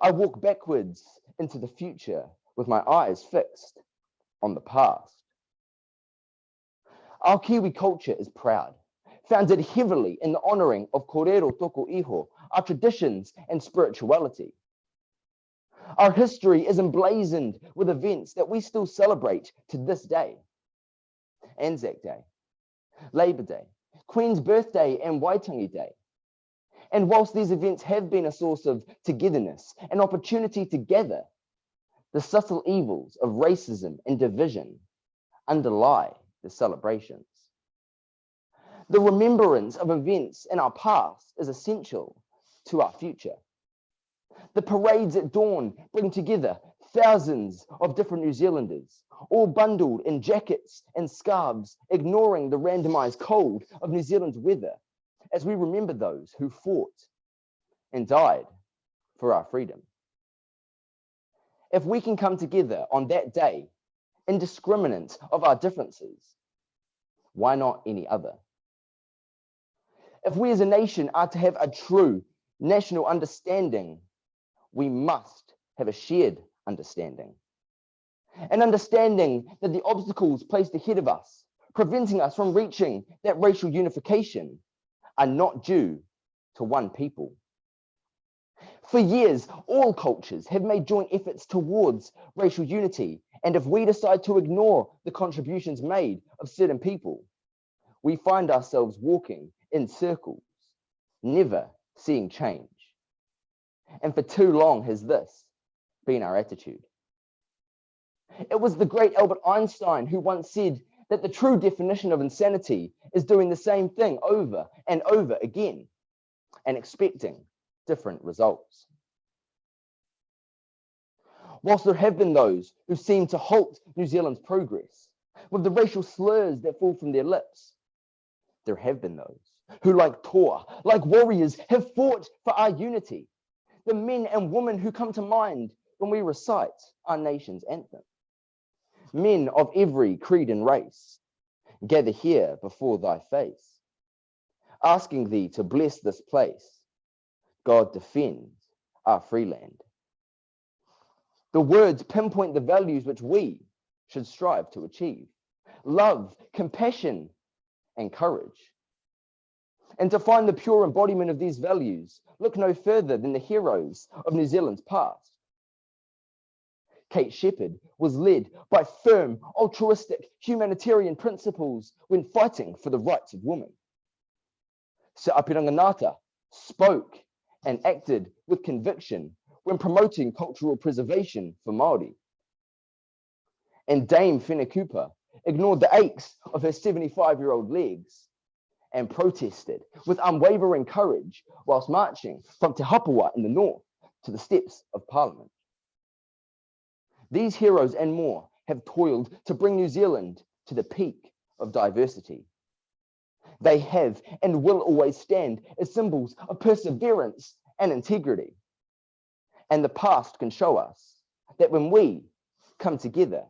I walk backwards into the future with my eyes fixed on the past. Our Kiwi culture is proud, founded heavily in the honouring of kōrero toko iho, our traditions and spirituality. Our history is emblazoned with events that we still celebrate to this day. Anzac Day, Labour Day, Queen's Birthday and Waitangi Day. And whilst these events have been a source of togetherness, an opportunity to gather, the subtle evils of racism and division underlie the celebrations. The remembrance of events in our past is essential to our future. The parades at dawn bring together thousands of different New Zealanders, all bundled in jackets and scarves, ignoring the randomized cold of New Zealand's weather, as we remember those who fought and died for our freedom. If we can come together on that day, indiscriminate of our differences, why not any other? If we as a nation are to have a true national understanding, we must have a shared understanding. An understanding that the obstacles placed ahead of us, preventing us from reaching that racial unification, are not due to one people. For years, all cultures have made joint efforts towards racial unity, and if we decide to ignore the contributions made of certain people, we find ourselves walking in circles, never seeing change. And for too long has this been our attitude. It was the great Albert Einstein who once said that the true definition of insanity is doing the same thing over and over again and expecting different results. Whilst there have been those who seem to halt New Zealand's progress with the racial slurs that fall from their lips, there have been those who, like Toa, like warriors, have fought for our unity. The men and women who come to mind when we recite our nation's anthem. Men of every creed and race gather here before thy face, asking thee to bless this place. God defend our free land. The words pinpoint the values which we should strive to achieve: love, compassion, and courage. And to find the pure embodiment of these values, look no further than the heroes of New Zealand's past. Kate Shepherd was led by firm, altruistic, humanitarian principles when fighting for the rights of women. Sir Apiranga Ngāta spoke and acted with conviction when promoting cultural preservation for Māori. And Dame Whenekupa ignored the aches of her 75-year-old legs and protested with unwavering courage whilst marching from Te Hapua in the north to the steps of Parliament. These heroes and more have toiled to bring New Zealand to the peak of diversity. They have and will always stand as symbols of perseverance and integrity. And the past can show us that when we come together,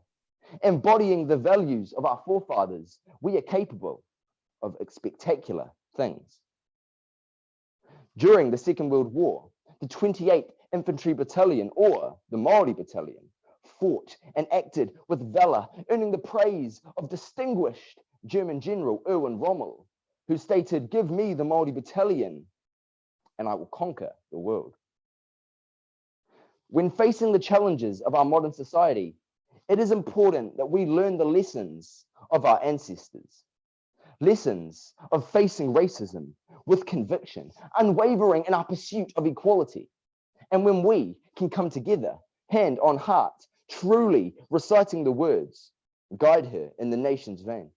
embodying the values of our forefathers, we are capable of spectacular things. During the Second World War, the 28th Infantry Battalion, or the Māori Battalion, fought and acted with valor, earning the praise of distinguished German General Erwin Rommel, who stated, "Give me the Māori Battalion, and I will conquer the world." When facing the challenges of our modern society, it is important that we learn the lessons of our ancestors. Lessons of facing racism with conviction, unwavering in our pursuit of equality. And when we can come together, hand on heart, truly reciting the words, "Guide her in the nation's vein,"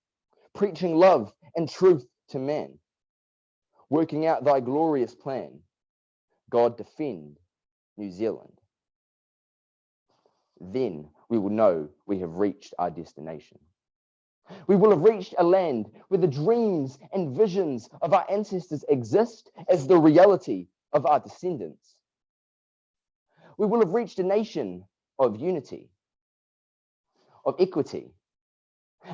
preaching love and truth to man, working out thy glorious plan, God defend New Zealand. Then we will know we have reached our destination. We will have reached a land where the dreams and visions of our ancestors exist as the reality of our descendants. We will have reached a nation of unity, of equity,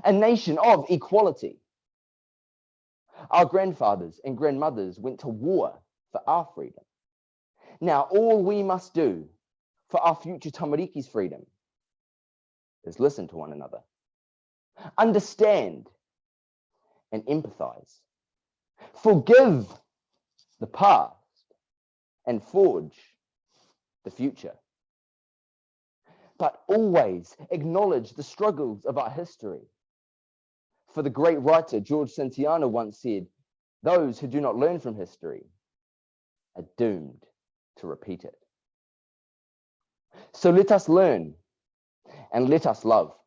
a nation of equality. Our grandfathers and grandmothers went to war for our freedom. Now, all we must do for our future tamariki's freedom is listen to one another, understand and empathize, forgive the past, and forge the future. But always acknowledge the struggles of our history. For the great writer George Santayana once said, "Those who do not learn from history are doomed to repeat it." So let us learn and let us love.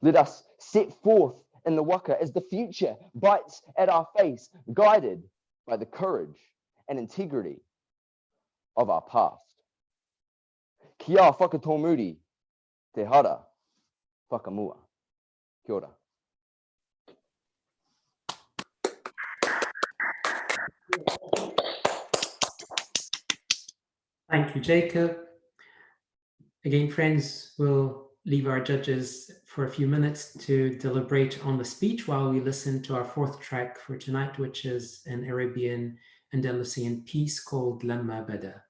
Let us set forth in the waka as the future bites at our face, guided by the courage and integrity of our past. Kia whakatomuri te hara whakamua. Kia ora. Thank you, Jacob. Again, friends, we'll leave our judges for a few minutes to deliberate on the speech while we listen to our fourth track for tonight, which is an Arabian Andalusian piece called Lamma Bada.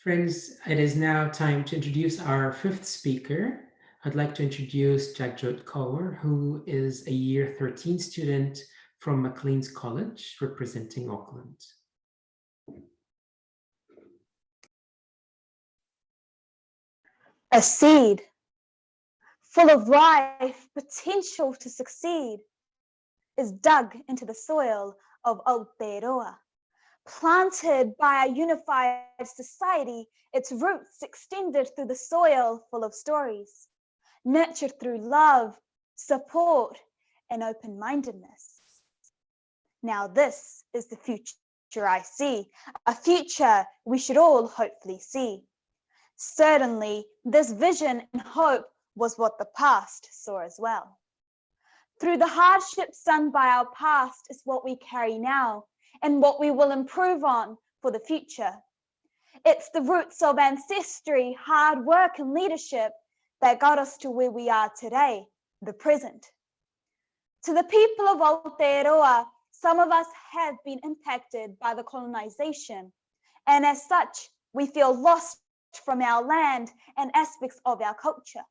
Friends, it is now time to introduce our fifth speaker. I'd like to introduce Jagjot Kaur, who is a year 13 student from Maclean's College, representing Auckland. A seed full of life, potential to succeed, is dug into the soil of Aotearoa. Planted by a unified society, its roots extended through the soil full of stories, nurtured through love, support, and open-mindedness. Now this is the future I see, a future we should all hopefully see. Certainly, this vision and hope was what the past saw as well. Through the hardships done by our past is what we carry now, and what we will improve on for the future. It's the roots of ancestry, hard work, and leadership that got us to where we are today, the present. To the people of Aotearoa, some of us have been impacted by the colonization, and as such, we feel lost from our land and aspects of our culture.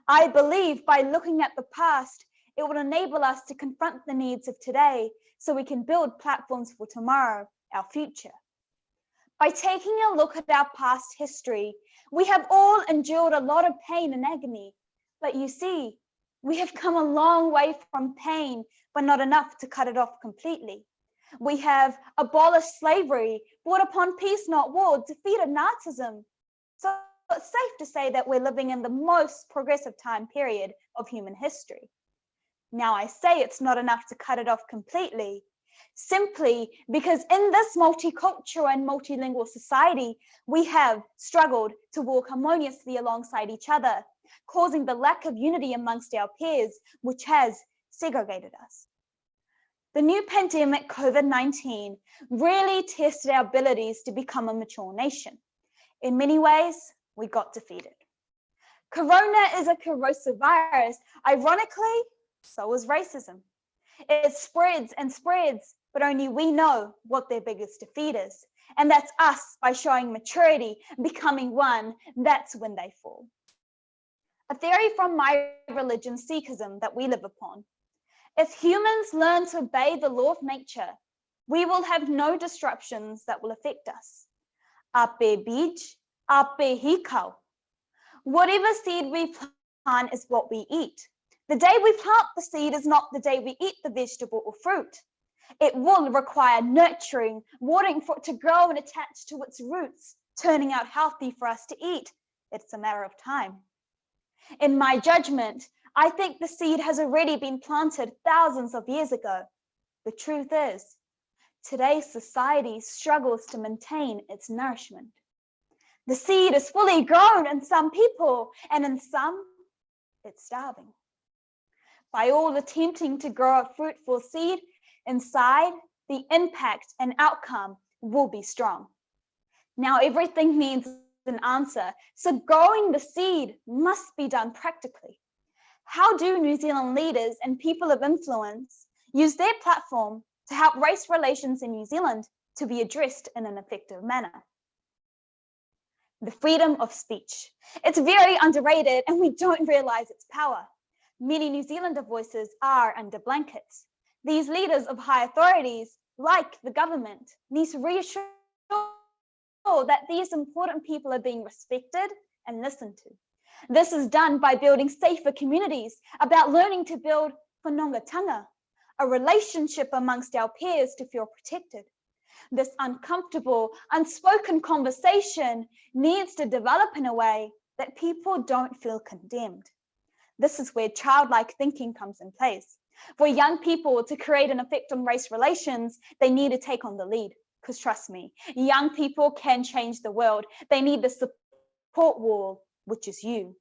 I believe by looking at the past, it will enable us to confront the needs of today so we can build platforms for tomorrow, our future. By taking a look at our past history, we have all endured a lot of pain and agony. But you see, we have come a long way from pain, but not enough to cut it off completely. We have abolished slavery, brought upon peace, not war, defeated Nazism. So it's safe to say that we're living in the most progressive time period of human history. Now I say it's not enough to cut it off completely, simply because in this multicultural and multilingual society, we have struggled to walk harmoniously alongside each other, causing the lack of unity amongst our peers, which has segregated us. The new pandemic, COVID-19, really tested our abilities to become a mature nation. In many ways, we got defeated. Corona is a corrosive virus. Ironically, so is racism. It spreads and spreads, but only we know what their biggest defeat is. And that's us by showing maturity, becoming one, that's when they fall. A theory from my religion, Sikhism, that we live upon. If humans learn to obey the law of nature, we will have no disruptions that will affect us. Ape bij, ape hikau. Whatever seed we plant is what we eat. The day we plant the seed is not the day we eat the vegetable or fruit. It will require nurturing, watering for it to grow and attach to its roots, turning out healthy for us to eat. It's a matter of time. In my judgment, I think the seed has already been planted thousands of years ago. The truth is, today's society struggles to maintain its nourishment. The seed is fully grown in some people, and in some, it's starving. By all attempting to grow a fruitful seed, inside, the impact and outcome will be strong. Now, everything needs an answer, so growing the seed must be done practically. How do New Zealand leaders and people of influence use their platform to help race relations in New Zealand to be addressed in an effective manner? The freedom of speech. It's very underrated and we don't realize its power. Many New Zealander voices are under blankets. These leaders of high authorities, like the government, need to reassure that these important people are being respected and listened to. This is done by building safer communities, about learning to build whanongatanga, a relationship amongst our peers to feel protected. This uncomfortable, unspoken conversation needs to develop in a way that people don't feel condemned. This is where childlike thinking comes in place. For young people to create an effect on race relations, they need to take on the lead. Because trust me, young people can change the world. They need the support wall, which is you.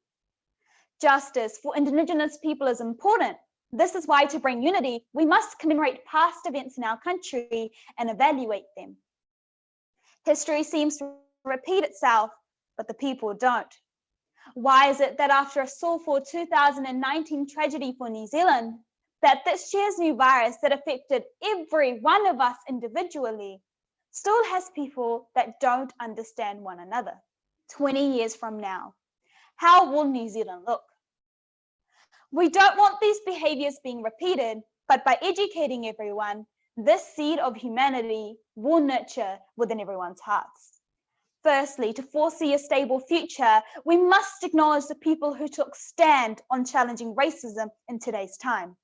Justice for Indigenous people is important. This is why, to bring unity, we must commemorate past events in our country and evaluate them. History seems to repeat itself, but the people don't. Why is it that after a soulful 2019 tragedy for New Zealand, that this year's new virus that affected every one of us individually still has people that don't understand one another? 20 years from now, how will New Zealand look? We don't want these behaviors being repeated, but by educating everyone, this seed of humanity will nurture within everyone's hearts. Firstly, to foresee a stable future, we must acknowledge the people who took stand on challenging racism in today's time.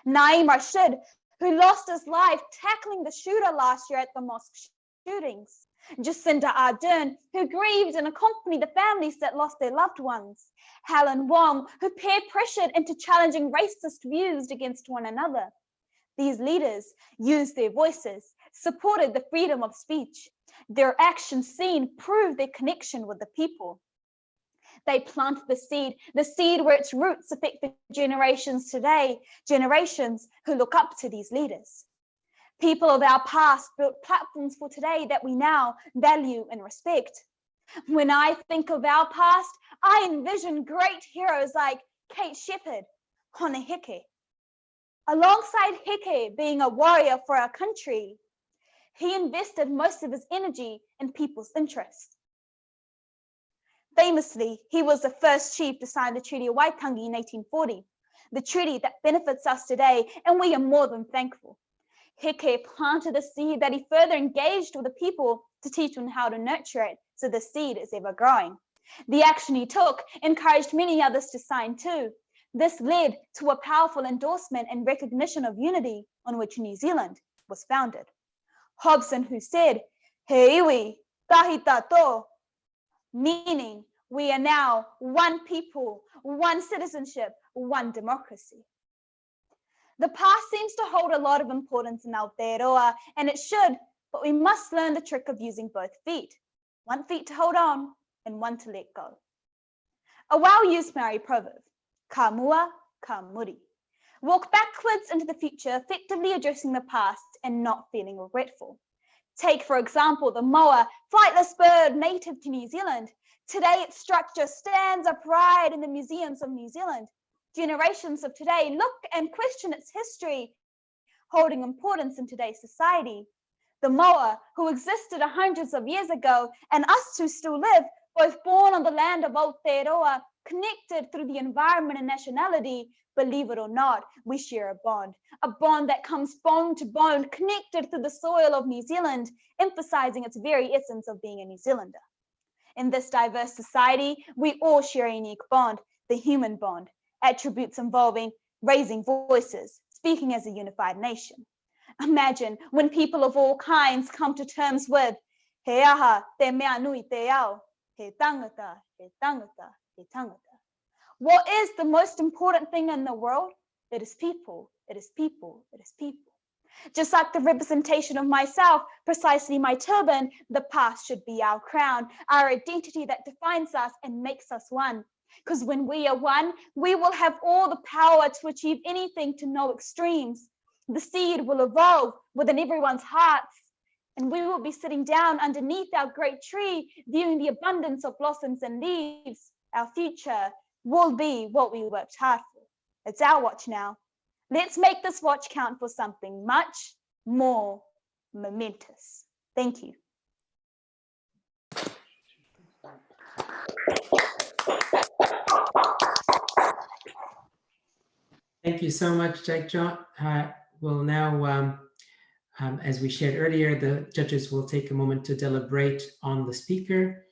Naeem Rashid, who lost his life tackling the shooter last year at the mosque shootings. Jacinda Ardern, who grieved and accompanied the families that lost their loved ones. Helen Wong, who peer-pressured into challenging racist views against one another. These leaders used their voices, supported the freedom of speech. Their actions seen proved their connection with the people. They planted the seed where its roots affect the generations today, generations who look up to these leaders. People of our past built platforms for today that we now value and respect. When I think of our past, I envision great heroes like Kate Shepherd, Hone Heke. Alongside Heke being a warrior for our country, he invested most of his energy in people's interests. Famously, he was the first chief to sign the Treaty of Waitangi in 1840, the treaty that benefits us today, and we are more than thankful. Heke planted a seed that he further engaged with the people to teach them how to nurture it, so the seed is ever growing. The action he took encouraged many others to sign too. This led to a powerful endorsement and recognition of unity on which New Zealand was founded. Hobson, who said, "He iwi, tahi tato," meaning we are now one people, one citizenship, one democracy. The past seems to hold a lot of importance in Aotearoa, and it should, but we must learn the trick of using both feet. One feet to hold on and one to let go. A well-used Maori proverb, ka mua, ka muri. Walk backwards into the future, effectively addressing the past and not feeling regretful. Take, for example, the moa, flightless bird native to New Zealand. Today, its structure stands upright in the museums of New Zealand. Generations of today look and question its history, holding importance in today's society. The moa, who existed hundreds of years ago, and us who still live, both born on the land of Aotearoa, connected through the environment and nationality, believe it or not, we share a bond that comes bone to bone, connected through the soil of New Zealand, emphasizing its very essence of being a New Zealander. In this diverse society, we all share a unique bond, the human bond, attributes involving raising voices, speaking as a unified nation. Imagine when people of all kinds come to terms with he aha, te mea nui te ao, he tangata, he tangata, he tangata. What is the most important thing in the world? It is people, it is people, it is people. Just like the representation of myself, precisely my turban, the past should be our crown, our identity that defines us and makes us one. Because when we are one, we will have all the power to achieve anything to no extremes. The seed will evolve within everyone's hearts, and we will be sitting down underneath our great tree, viewing the abundance of blossoms and leaves. Our future will be what we worked hard for. It's our watch now. Let's make this watch count for something much more momentous. Thank you. Thank you so much, Jake John. We'll now, as we shared earlier, the judges will take a moment to deliberate on the speaker.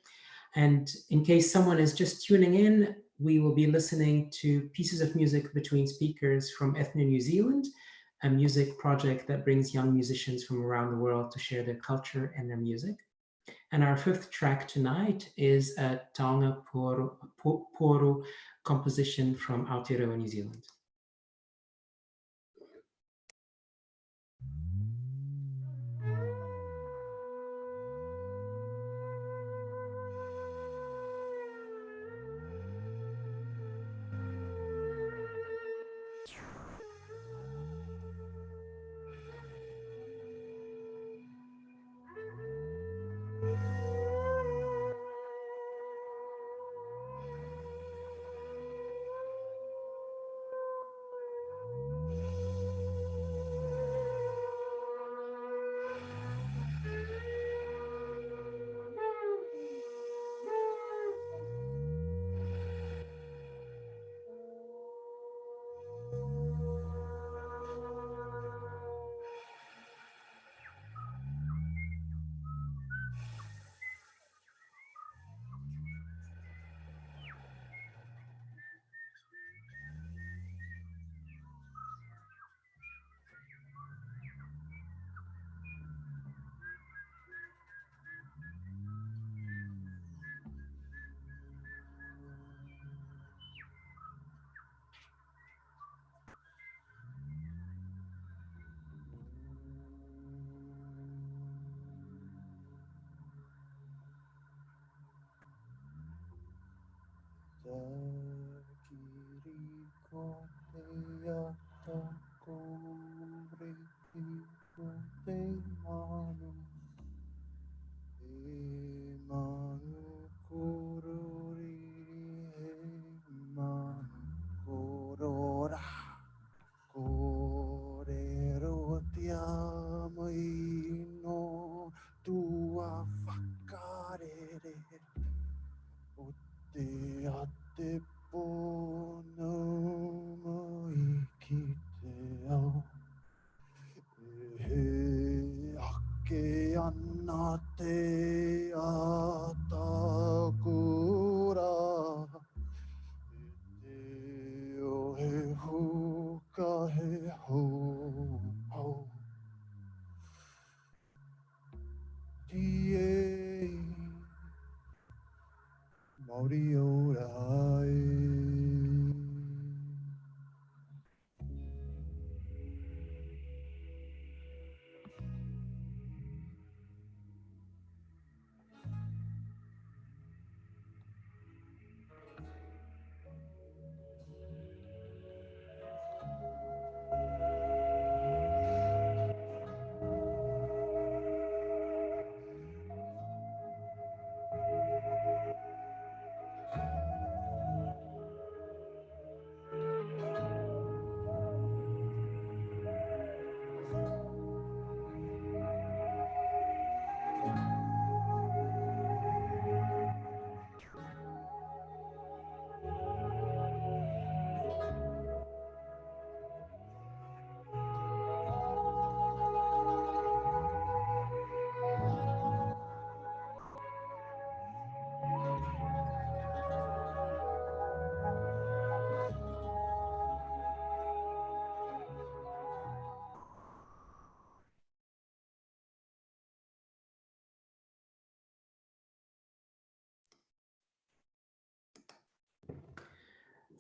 And in case someone is just tuning in, we will be listening to pieces of music between speakers from Ethno New Zealand, a music project that brings young musicians from around the world to share their culture and their music. And our fifth track tonight is a Taonga Poro composition from Aotearoa, New Zealand.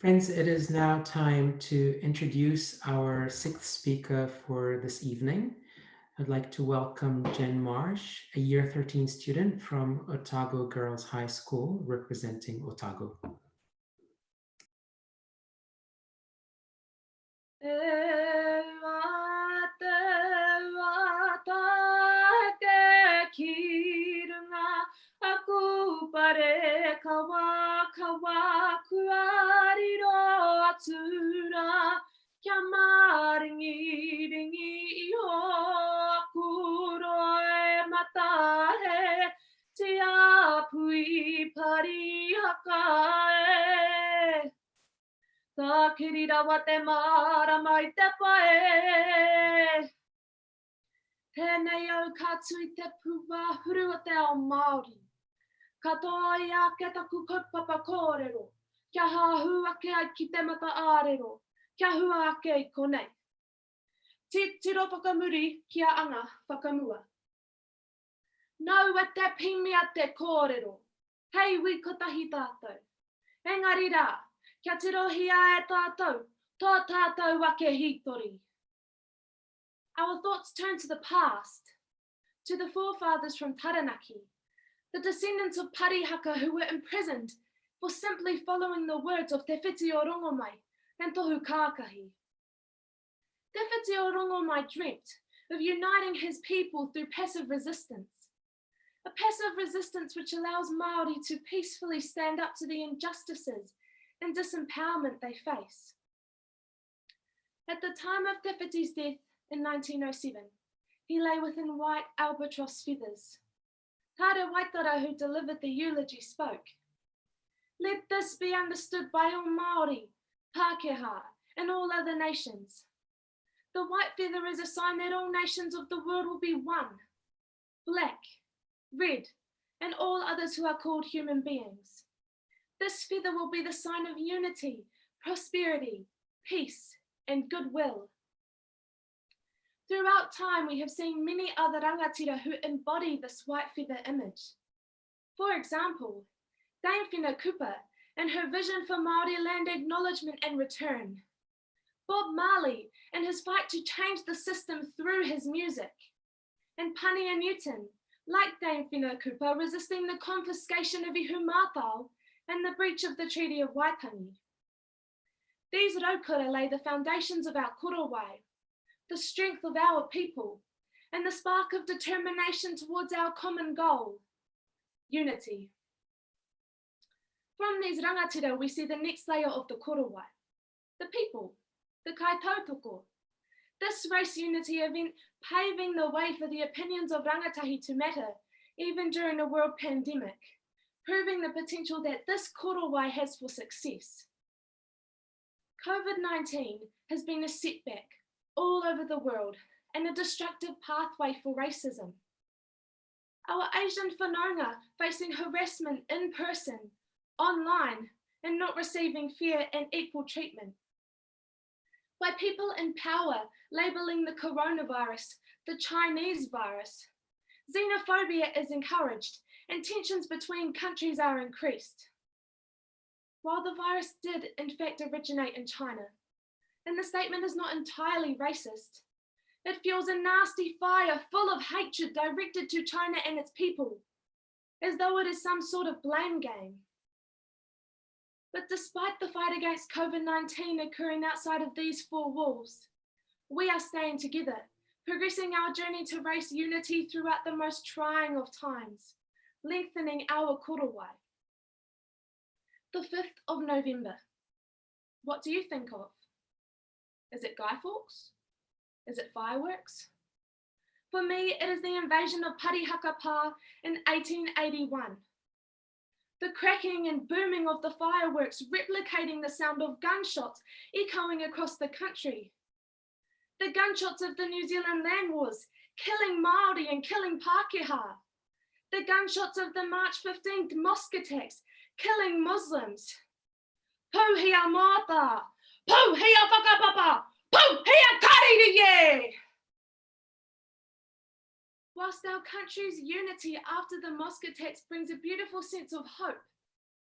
Friends, it is now time to introduce our sixth speaker for this evening. I'd like to welcome Jen Marsh, a year 13 student from Otago Girls High School, representing Otago. Aku pare kawa kawa kuariro atura kia maringi ringi iho kuro e mata he te apui pari haka e ta kirira wa te marama I te pae. Tēnei au kātui te puwa huru o te ao Māori. Katoa I ake taku kaupapa kōrero. Kia hāhu ake ai ki te mata ārero. Kia hua ake I konei. Titiro whakamuri kia anga whakamua. Nau e te pimia te kōrero. Hei wi kotahi tātou. Engari rā, kia te rohia e tātou, tō tātou ake hitori. Our thoughts turn to the past, to the forefathers from Taranaki, the descendants of Parihaka who were imprisoned for simply following the words of Te Whiti o Rongomai and Tohu Kākahi. Te Whiti o Rongomai dreamt of uniting his people through passive resistance, a passive resistance which allows Māori to peacefully stand up to the injustices and disempowerment they face. At the time of Te Whiti's death in 1907, he lay within white albatross feathers. Tāre Waitara, who delivered the eulogy, spoke. Let this be understood by all Māori, Pākehā, and all other nations. The white feather is a sign that all nations of the world will be one. Black, red, and all others who are called human beings. This feather will be the sign of unity, prosperity, peace, and goodwill. Throughout time, we have seen many other rangatira who embody this white feather image. For example, Dame Whina Cooper and her vision for Māori land acknowledgement and return. Bob Marley and his fight to change the system through his music. And Pania Newton, like Dame Whina Cooper, resisting the confiscation of ihu mātau and the breach of the Treaty of Waitangi. These raukura lay the foundations of our korowai, the strength of our people, and the spark of determination towards our common goal, unity. From these rangatira, we see the next layer of the korowai, the people, the kaitautoko. This race unity event paving the way for the opinions of rangatahi to matter, even during a world pandemic, proving the potential that this korowai has for success. COVID-19 has been a setback all over the world and a destructive pathway for racism. Our Asian whanaunga facing harassment in person, online, and not receiving fair and equal treatment. By people in power labeling the coronavirus the Chinese virus, xenophobia is encouraged and tensions between countries are increased. While the virus did in fact originate in China, and the statement is not entirely racist, it fuels a nasty fire full of hatred directed to China and its people, as though it is some sort of blame game. But despite the fight against COVID-19 occurring outside of these four walls, we are staying together, progressing our journey to race unity throughout the most trying of times, lengthening our korowai. The 5th of November. What do you think of? Is it Guy Fawkes? Is it fireworks? For me, it is the invasion of Parihaka Pa in 1881. The cracking and booming of the fireworks replicating the sound of gunshots echoing across the country. The gunshots of the New Zealand land wars, killing Māori and killing Pākehā. The gunshots of the March 15th mosque attacks, killing Muslims. Pūhia māta! Pūhia whakapapa! Pūhia kaririye! Whilst our country's unity after the mosque attacks brings a beautiful sense of hope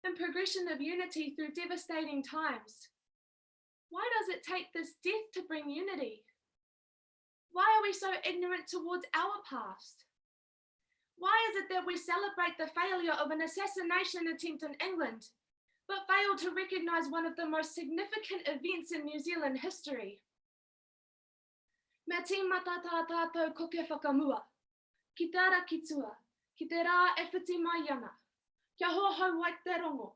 and progression of unity through devastating times, why does it take this death to bring unity? Why are we so ignorant towards our past? Why is it that we celebrate the failure of an assassination attempt in England, but fail to recognise one of the most significant events in New Zealand history? Me tīmata tā tātou ko ke whakamua, ki te ara ki tua, ki te rā e whiti mai ana, kia hohau wai te rongo,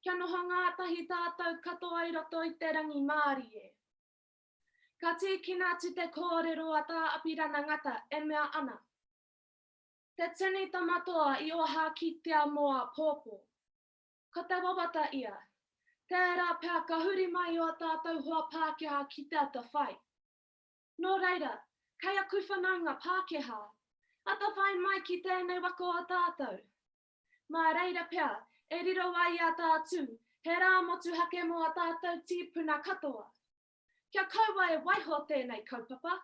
kia noho ngātahi tātou katoa I roto I te rangi Māori e. Ka tīkina atu te kōrero a tā apirana ngata e mea ana. Te tini tamatoa I oha ki te moa pōpō. Ko te wawata ia, Tērā pēr ka huri mai o tātou hoa Pākehā ki tata whai. Nō reira, kei a kuwhanaunga Pākehā, ata whai mai ki tēnei wako o tātou. Mā reira pēr, e riro ai a tātū, he rā motu hake mo a tātou tīpuna katoa. Kia kaua e waiho tēnei kaupapa,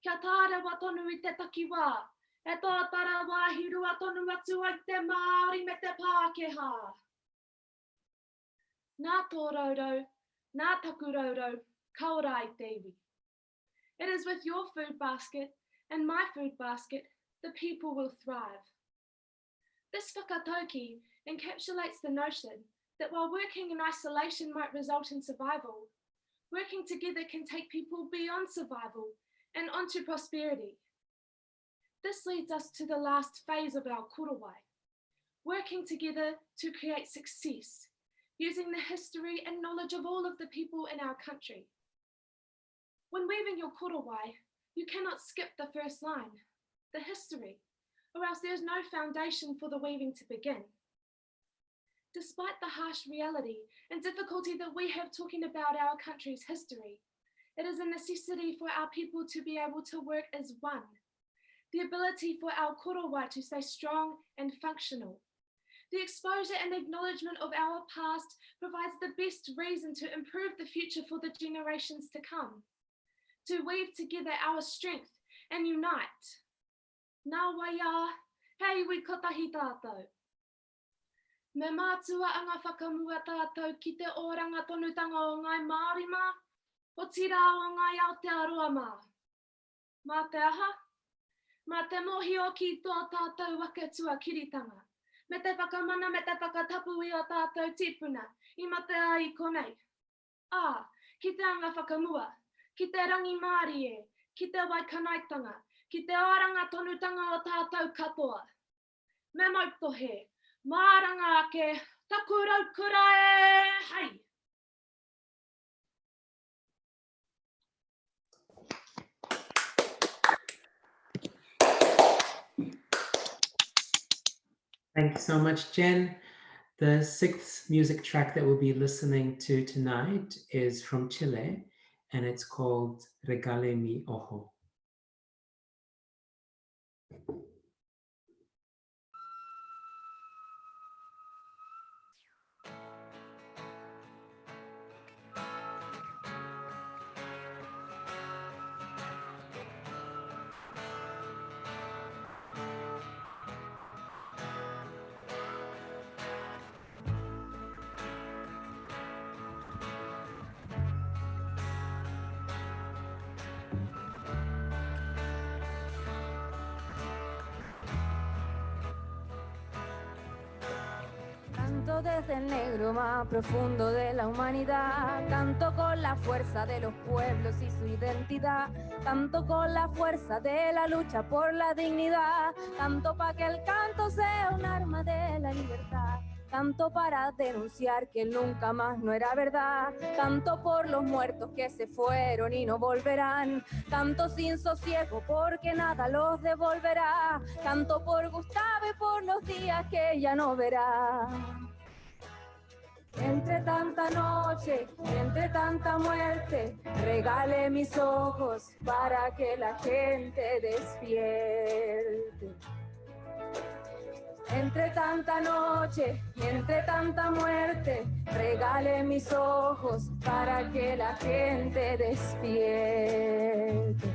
kia tārewa tonu i te takiwā, e tō tara wāhi rua tonu atu ai te Māori me te Pākehā. Nā tō raurau, nā taku raurau, kaurai te iwi. It is with your food basket and my food basket that people will thrive. This whakatauki encapsulates the notion that while working in isolation might result in survival, working together can take people beyond survival and onto prosperity. This leads us to the last phase of our korowai, working together to create success, using the history and knowledge of all of the people in our country. When weaving your korowai, you cannot skip the first line, the history, or else there's no foundation for the weaving to begin. Despite the harsh reality and difficulty that we have talking about our country's history, it is a necessity for our people to be able to work as one. The ability for our korowai to stay strong and functional. The exposure and acknowledgement of our past provides the best reason to improve the future for the generations to come. To weave together our strength and unite. Nā waia, hei wi kotahi tātou. Me mātua anga whakamua tātou ki te oranga tonutanga o ngai Māori mā, o tira o ngai Aotearoa mā. Mā te aha, mā te mohi o ki tō tātou wakatua kiritanga, me te whakamana me te whakatapu i o tātou tipuna, i mate ai konei. Ki te anga whakamua, ki te rangi Māori e, ki te waikanaitanga, ki te oranga tonutanga o tātou katoa. Me mautohe, māranga ake, taku raukura e, hei! Thank you so much, Jen. The sixth music track that we'll be listening to tonight is from Chile, and it's called Regale mi ojo. Canto desde el negro más profundo de la humanidad, canto con la fuerza de los pueblos y su identidad, canto con la fuerza de la lucha por la dignidad, canto para que el canto sea un arma de la libertad, canto para denunciar que nunca más no era verdad, canto por los muertos que se fueron y no volverán, canto sin sosiego porque nada los devolverá, canto por Gustavo y por los días que ya no verá. Entre tanta noche, entre tanta muerte, regale mis ojos para que la gente despierte. Entre tanta noche, entre tanta muerte, regale mis ojos para que la gente despierte.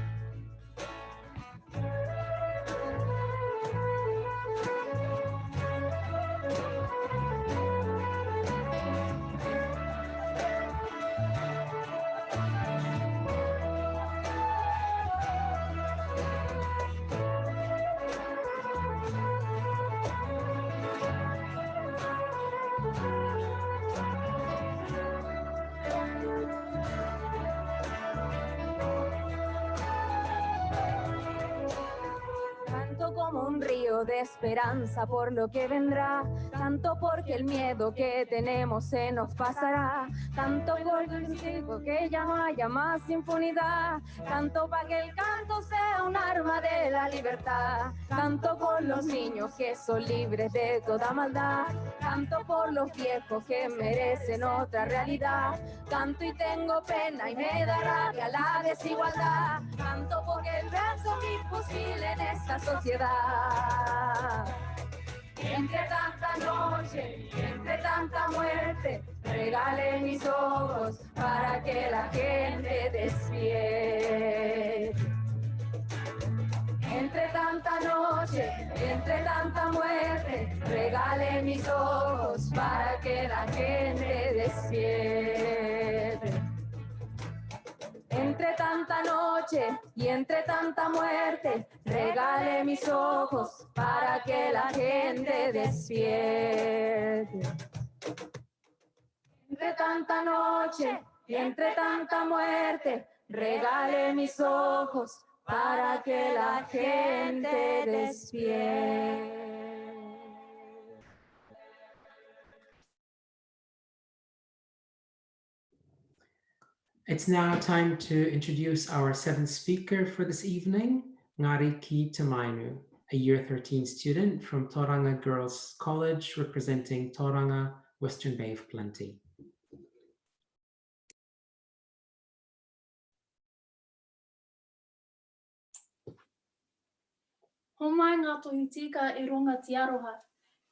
como un río de esperanza por lo que vendrá. Canto porque el miedo que tenemos se nos pasará. Canto porque ya no haya más impunidad. Canto para que el canto sea un arma de la libertad. Canto por los niños que son libres de toda maldad. Canto por los viejos que merecen otra realidad. Canto y tengo pena y me da rabia la desigualdad. Canto porque el verso es mi fusil en esta sociedad. Entre tanta noche, entre tanta muerte, regalé mis ojos para que la gente despierte. Entre tanta noche, entre tanta muerte, regalé mis ojos para que la gente despierte. Entre tanta noche y entre tanta muerte, regalé mis ojos para que la gente despierte. Entre tanta noche y entre tanta muerte, regalé mis ojos para que la gente despierte. It's now time to introduce our seventh speaker for this evening, Ngari Ki Tamainu, a Year 13 student from Tauranga Girls College representing Tauranga, Western Bay of Plenty. Ho mai ngā tohu tika e runga te aroha.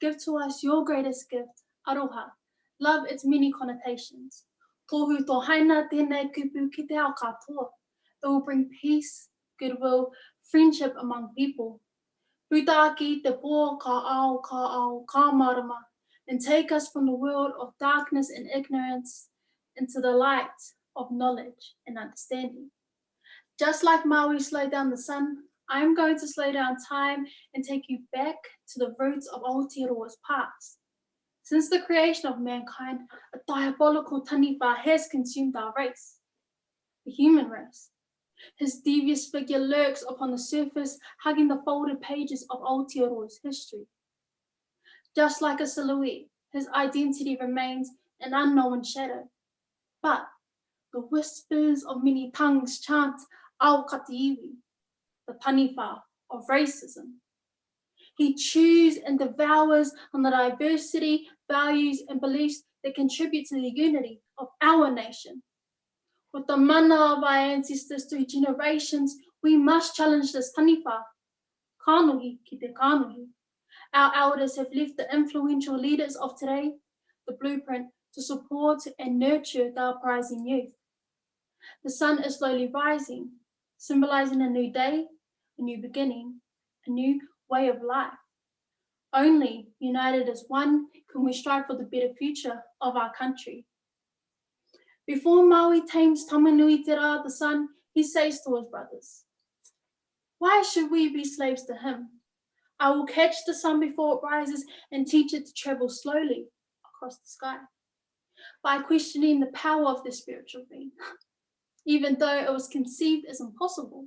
Give to us your greatest gift, aroha. Love its many connotations. Tohu tō haina tēnei kupu ki te ao katoa. It will bring peace, goodwill, friendship among people. Puta aki te pō ka ao, ka marama, and take us from the world of darkness and ignorance into the light of knowledge and understanding. Just like Maui slowed down the sun, I am going to slow down time and take you back to the roots of Aotearoa's past. Since the creation of mankind, a diabolical taniwha has consumed our race, the human race. His devious figure lurks upon the surface, hugging the folded pages of Aotearoa's history. Just like a silhouette, his identity remains an unknown shadow. But the whispers of many tongues chant Aokatiiwi, the taniwha of racism. He chews and devours on the diversity, values, and beliefs that contribute to the unity of our nation. With the mana of our ancestors through generations, we must challenge this taniwha. Kānohi ki te kānohi. Our elders have left the influential leaders of today the blueprint to support and nurture the uprising youth. The sun is slowly rising, symbolizing a new day, a new beginning, a new way of life. Only united as one can we strive for the better future of our country. Before Maui tames Tamanui Te Rā, the sun, he says to his brothers, why should we be slaves to him? I will catch the sun before it rises and teach it to travel slowly across the sky. By questioning the power of the spiritual being, even though it was conceived as impossible,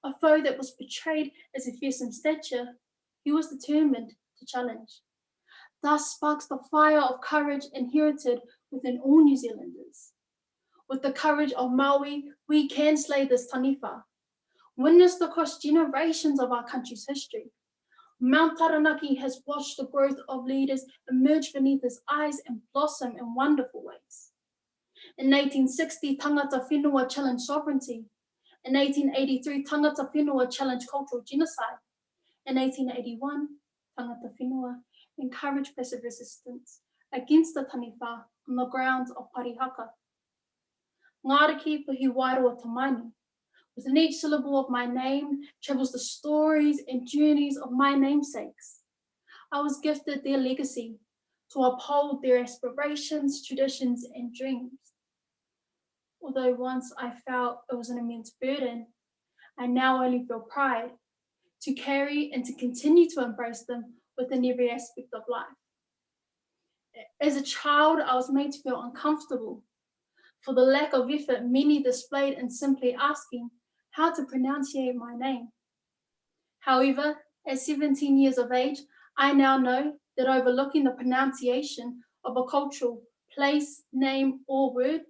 a foe that was portrayed as a fearsome stature, he was determined to challenge. Thus sparks the fire of courage inherited within all New Zealanders. With the courage of Maui, we can slay this taniwha, witnessed across generations of our country's history. Mount Taranaki has watched the growth of leaders emerge beneath his eyes and blossom in wonderful ways. In 1860, tangata whenua challenged sovereignty. In 1883, tangata whenua challenged cultural genocide. In 1881, tangata whenua encouraged passive resistance against the taniwha on the grounds of parihaka. Ngāriki puhi wairoa tamainu. Within each syllable of my name travels the stories and journeys of my namesakes. I was gifted their legacy to uphold their aspirations, traditions, and dreams. Although once I felt it was an immense burden, I now only feel pride to carry and to continue to embrace them within every aspect of life. As a child, I was made to feel uncomfortable for the lack of effort many displayed in simply asking how to pronunciate my name. However, At 17 years of age, I now know that overlooking the pronunciation of a cultural place, name, or word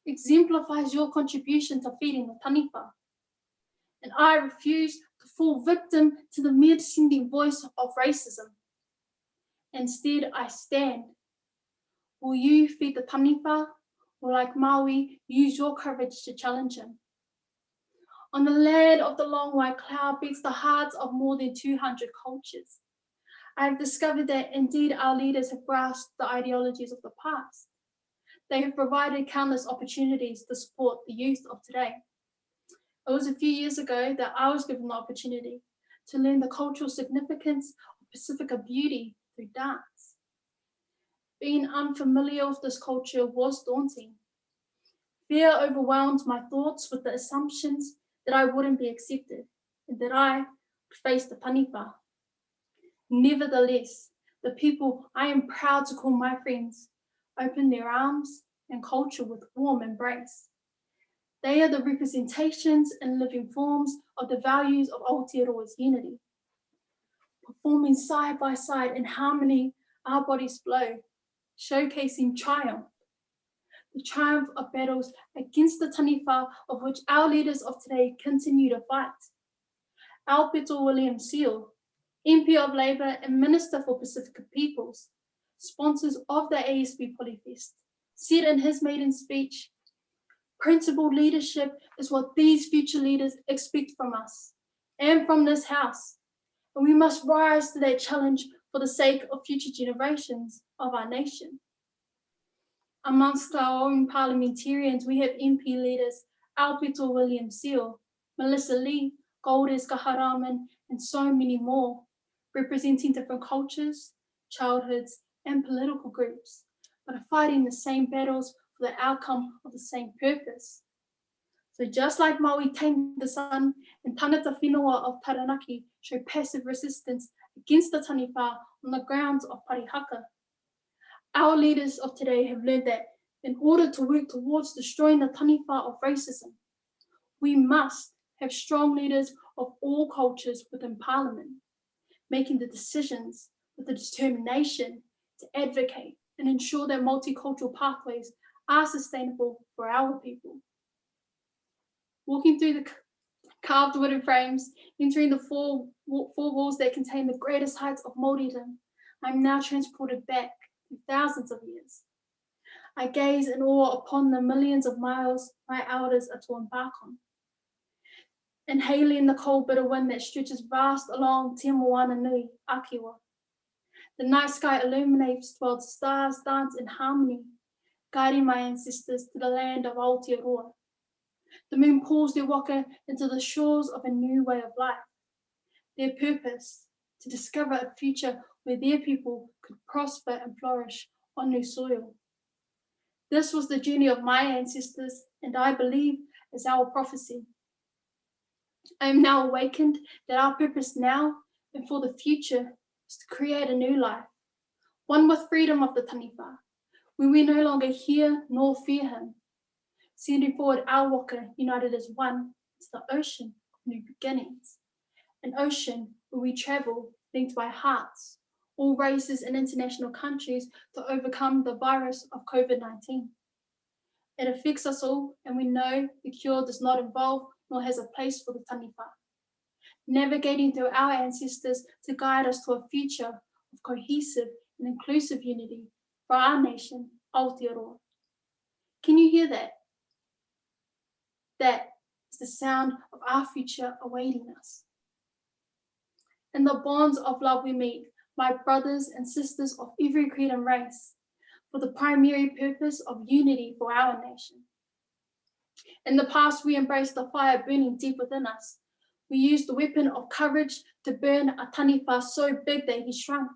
exemplifies your contribution to feeding the taniwha. And I refuse to fall victim to the mere-descending voice of racism. Instead, I stand. Will you feed the taniwha, or like Maui, use your courage to challenge him? On the land of the long white cloud beats the hearts of more than 200 cultures. I have discovered that indeed our leaders have grasped the ideologies of the past. They have provided countless opportunities to support the youth of today. It was a few years ago that I was given the opportunity to learn the cultural significance of Pacifica beauty through dance. Being unfamiliar with this culture was daunting. Fear overwhelmed my thoughts with the assumptions that I wouldn't be accepted and that I would face the taniwha. Nevertheless, the people I am proud to call my friends opened their arms and culture with warm embrace. They are the representations and living forms of the values of Aotearoa's unity. Performing side by side in harmony, our bodies flow, showcasing triumph. The triumph of battles against the taniwha of which our leaders of today continue to fight. Alberto William Seal, MP of Labour and Minister for Pacifica Peoples, sponsors of the ASB Polyfest, said in his maiden speech, "Principled leadership is what these future leaders expect from us and from this house, and we must rise to that challenge for the sake of future generations of our nation." Amongst our own parliamentarians, we have MP leaders Alberto William Seal, Melissa Lee, Goldes Kaharaman, and so many more, representing different cultures, childhoods, and political groups, but are fighting the same battles for the outcome of the same purpose. So just like Maui tamed the sun and tangata whenua of Taranaki show passive resistance against the taniwha on the grounds of parihaka, our leaders of today have learned that in order to work towards destroying the taniwha of racism, we must have strong leaders of all cultures within Parliament, making the decisions with the determination to advocate and ensure that multicultural pathways are sustainable for our people. Walking through the carved wooden frames, entering the four walls that contain the greatest heights of Māoridom, I'm now transported back through thousands of years. I gaze in awe upon the millions of miles my elders are to embark on. Inhaling the cold bitter wind that stretches vast along Te Moana Nui, Akiwa. The night sky illuminates while the stars dance in harmony, guiding my ancestors to the land of Aotearoa. The moon pours their waka into the shores of a new way of life. Their purpose, to discover a future where their people could prosper and flourish on new soil. This was the journey of my ancestors, and I believe is our prophecy. I am now awakened that our purpose now and for the future is to create a new life, one with freedom of the taniwha, where we no longer hear nor fear him, sending forward our waka united as one to the ocean of new beginnings, an ocean where we travel linked by hearts, all races and international countries to overcome the virus of COVID-19. It affects us all, and we know the cure does not involve nor has a place for the taniwha. Navigating through our ancestors to guide us to a future of cohesive and inclusive unity for our nation, Aotearoa. Can you hear that? That is the sound of our future awaiting us. In the bonds of love we meet, my brothers and sisters of every creed and race, for the primary purpose of unity for our nation. In the past, we embraced the fire burning deep within us. We used the weapon of courage to burn a taniwha so big that he shrunk.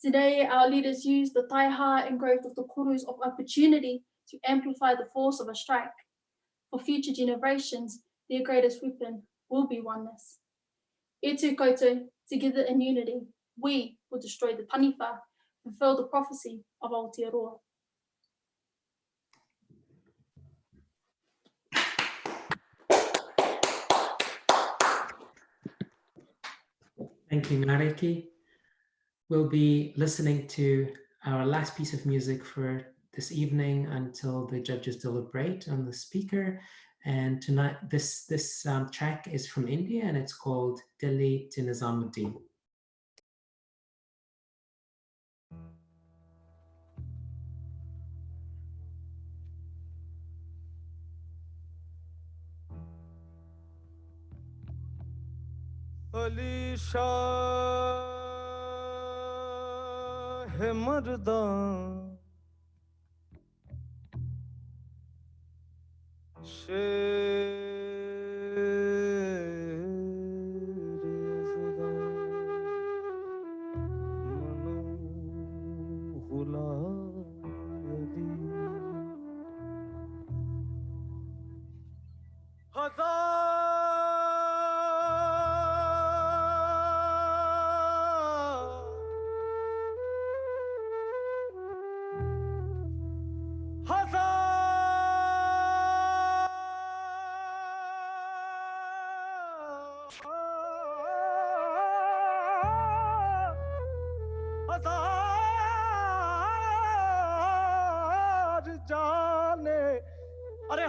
Today, our leaders use the taiha and growth of the korus of opportunity to amplify the force of a strike. For future generations, their greatest weapon will be oneness. E tu koutou, together in unity, we will destroy the taniwha, fulfill the prophecy of Aotearoa. Thank Thank you, Mariki. We'll be listening to our last piece of music for this evening until the judges deliberate on the speaker. And tonight, this track is from India and it's called Delhi to Nizamuddin. Ali Shah Mardan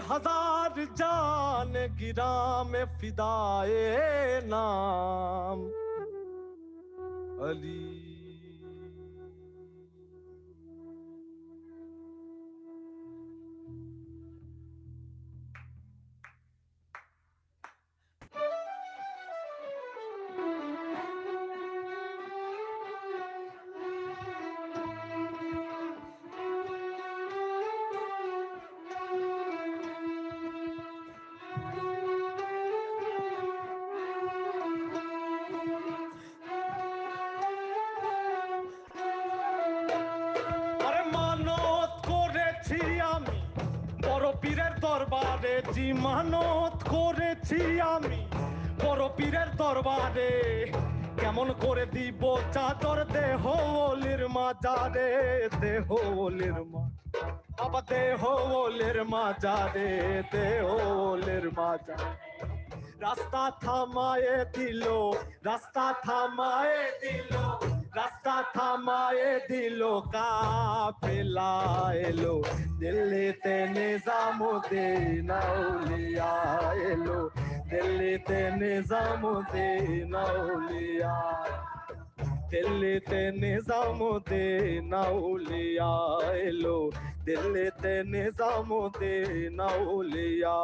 हजार जान गिरा में फिदाए नाम अली দরবারে জি মানত করেছি আমি বড় পীরের দরবারে কেমন করে দিব চাদর দেহ ওলির মাজারে দেহ ওলির মা বাবা দেহ ওলির মাজারে দেহ ওলির মাজারে রাস্তা থামায়ে দিল রাস্তা থামায়ে দিল রাস্তা থামায়ে দিল কাফেলা এলো দিল্লিতে নিজামুদ্দিন আউলিয়া এলো দিল্লিতে নিজামুদ্দিন আউলিয়া দিল্লিতে নিজামুদ্দিন আউলিয়া এলো দিল্লিতে নিজামুদ্দিন আউলিয়া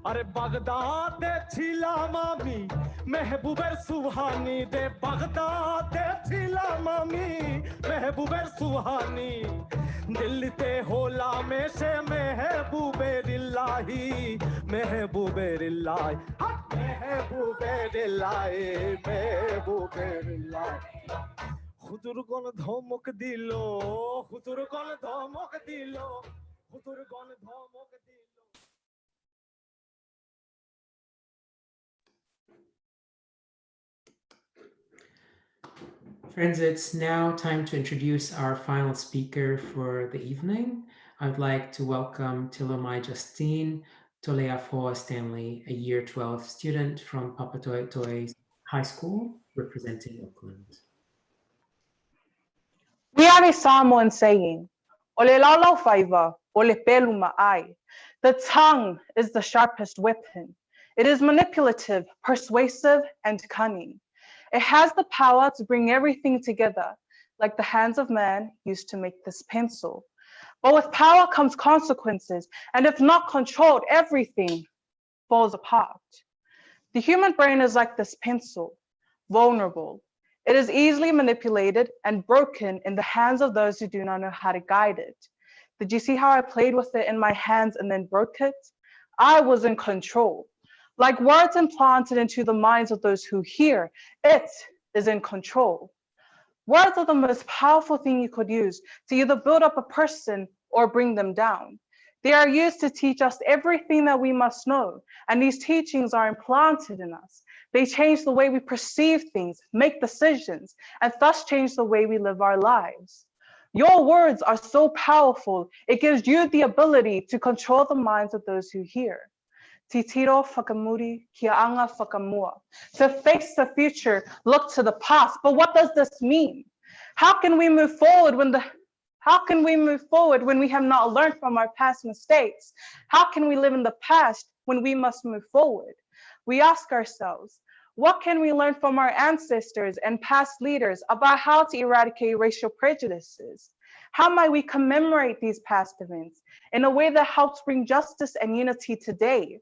আরে বাগদাদে ছিলাম আমি মেহবুবের সুহানি রে বাগদাদে ছিলাম আমি মেহবুবের সুহানি দিল্লিতে হলাম এসে মেহবুবের ইল্লাহি মেহবুবের ইল্লাহি মেহবুবের ইল্লাহি মেহবুবের ইল্লাহি হুজুরগণ ধমক দিল হুজুরগণ ধমক দিল হুজুরগণ ধমক দিল Friends, it's now time to introduce our final speaker for the evening. I would like to welcome Tilomai Justine Toleafoa Stanley, a year 12 student from Papatoetoe High School, representing Auckland. We have a Samoan saying, Ole lalo faiva, ole pelu ma'ai. The tongue is the sharpest weapon. It is manipulative, persuasive, and cunning. It has the power to bring everything together, like the hands of man used to make this pencil. But with power comes consequences, and if not controlled, everything falls apart. The human brain is like this pencil, vulnerable. It is easily manipulated and broken in the hands of those who do not know how to guide it. Did you see how I played with it in my hands and then broke it? I was in control. Like words implanted into the minds of those who hear, it is in control. Words are the most powerful thing you could use to either build up a person or bring them down. They are used to teach us everything that we must know, and these teachings are implanted in us. They change the way we perceive things, make decisions, and thus change the way we live our lives. Your words are so powerful, it gives you the ability to control the minds of those who hear. Titiro whakamuri kia anga whakamua. To face the future, look to the past. But what does this mean? How can we move forward when we have not learned from our past mistakes? How can we live in the past when we must move forward? We ask ourselves, what can we learn from our ancestors and past leaders about how to eradicate racial prejudices? How might we commemorate these past events in a way that helps bring justice and unity today?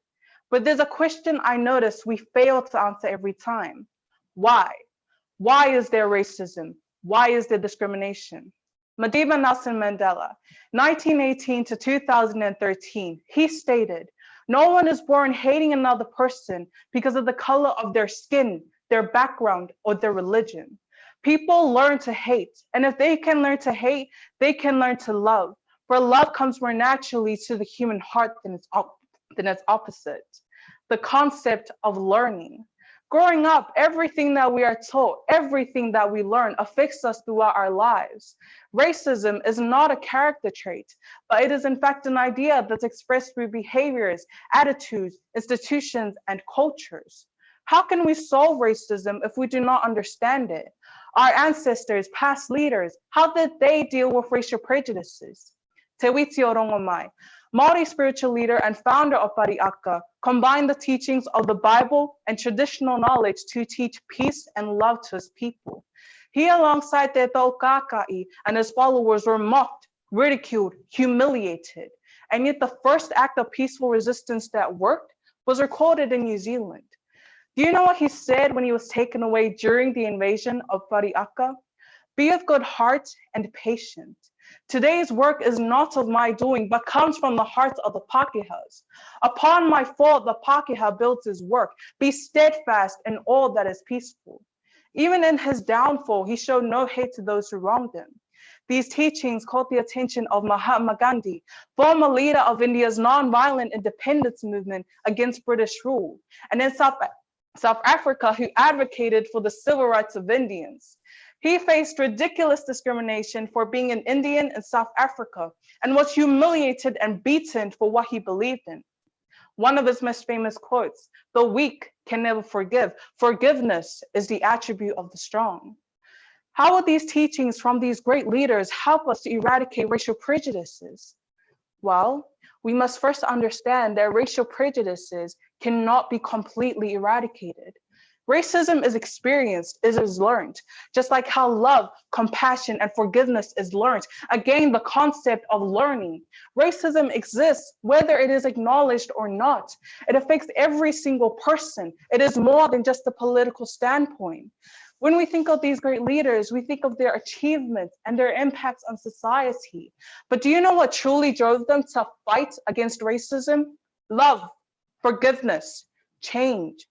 But there's a question I notice we fail to answer every time. Why? Why is there racism? Why is there discrimination? Madiba Nelson Mandela, 1918 to 2013, he stated, "No one is born hating another person because of the color of their skin, their background, or their religion. People learn to hate, and if they can learn to hate, they can learn to love. For love comes more naturally to the human heart than its opposite." The concept of learning. Growing up, everything that we are taught, everything that we learn affects us throughout our lives. Racism is not a character trait, but it is in fact an idea that's expressed through behaviors, attitudes, institutions, and cultures. How can we solve racism if we do not understand it? Our ancestors, past leaders, how did they deal with racial prejudices? Te Witi o Rongomai, Māori spiritual leader and founder of Pariaka, combined the teachings of the Bible and traditional knowledge to teach peace and love to his people. He, alongside Te Taukakai and his followers, were mocked, ridiculed, humiliated. And yet the first act of peaceful resistance that worked was recorded in New Zealand. Do you know what he said when he was taken away during the invasion of Pariaka? "Be of good heart and patient. Today's work is not of my doing, but comes from the hearts of the Pākehās. Upon my fall, the Pākehā builds his work. Be steadfast in all that is peaceful." Even in his downfall, he showed no hate to those who wronged him. These teachings caught the attention of Mahatma Gandhi, former leader of India's non-violent independence movement against British rule, and in South Africa, who advocated for the civil rights of Indians. He faced ridiculous discrimination for being an Indian in South Africa and was humiliated and beaten for what he believed in. One of his most famous quotes, "The weak can never forgive. Forgiveness is the attribute of the strong." How will these teachings from these great leaders help us to eradicate racial prejudices? Well, we must first understand that racial prejudices cannot be completely eradicated. Racism is experienced, it is learned, just like how love, compassion, and forgiveness is learned. Again, the concept of learning. Racism exists whether it is acknowledged or not. It affects every single person. It is more than just a political standpoint. When we think of these great leaders, we think of their achievements and their impacts on society. But do you know what truly drove them to fight against racism? Love, forgiveness, change.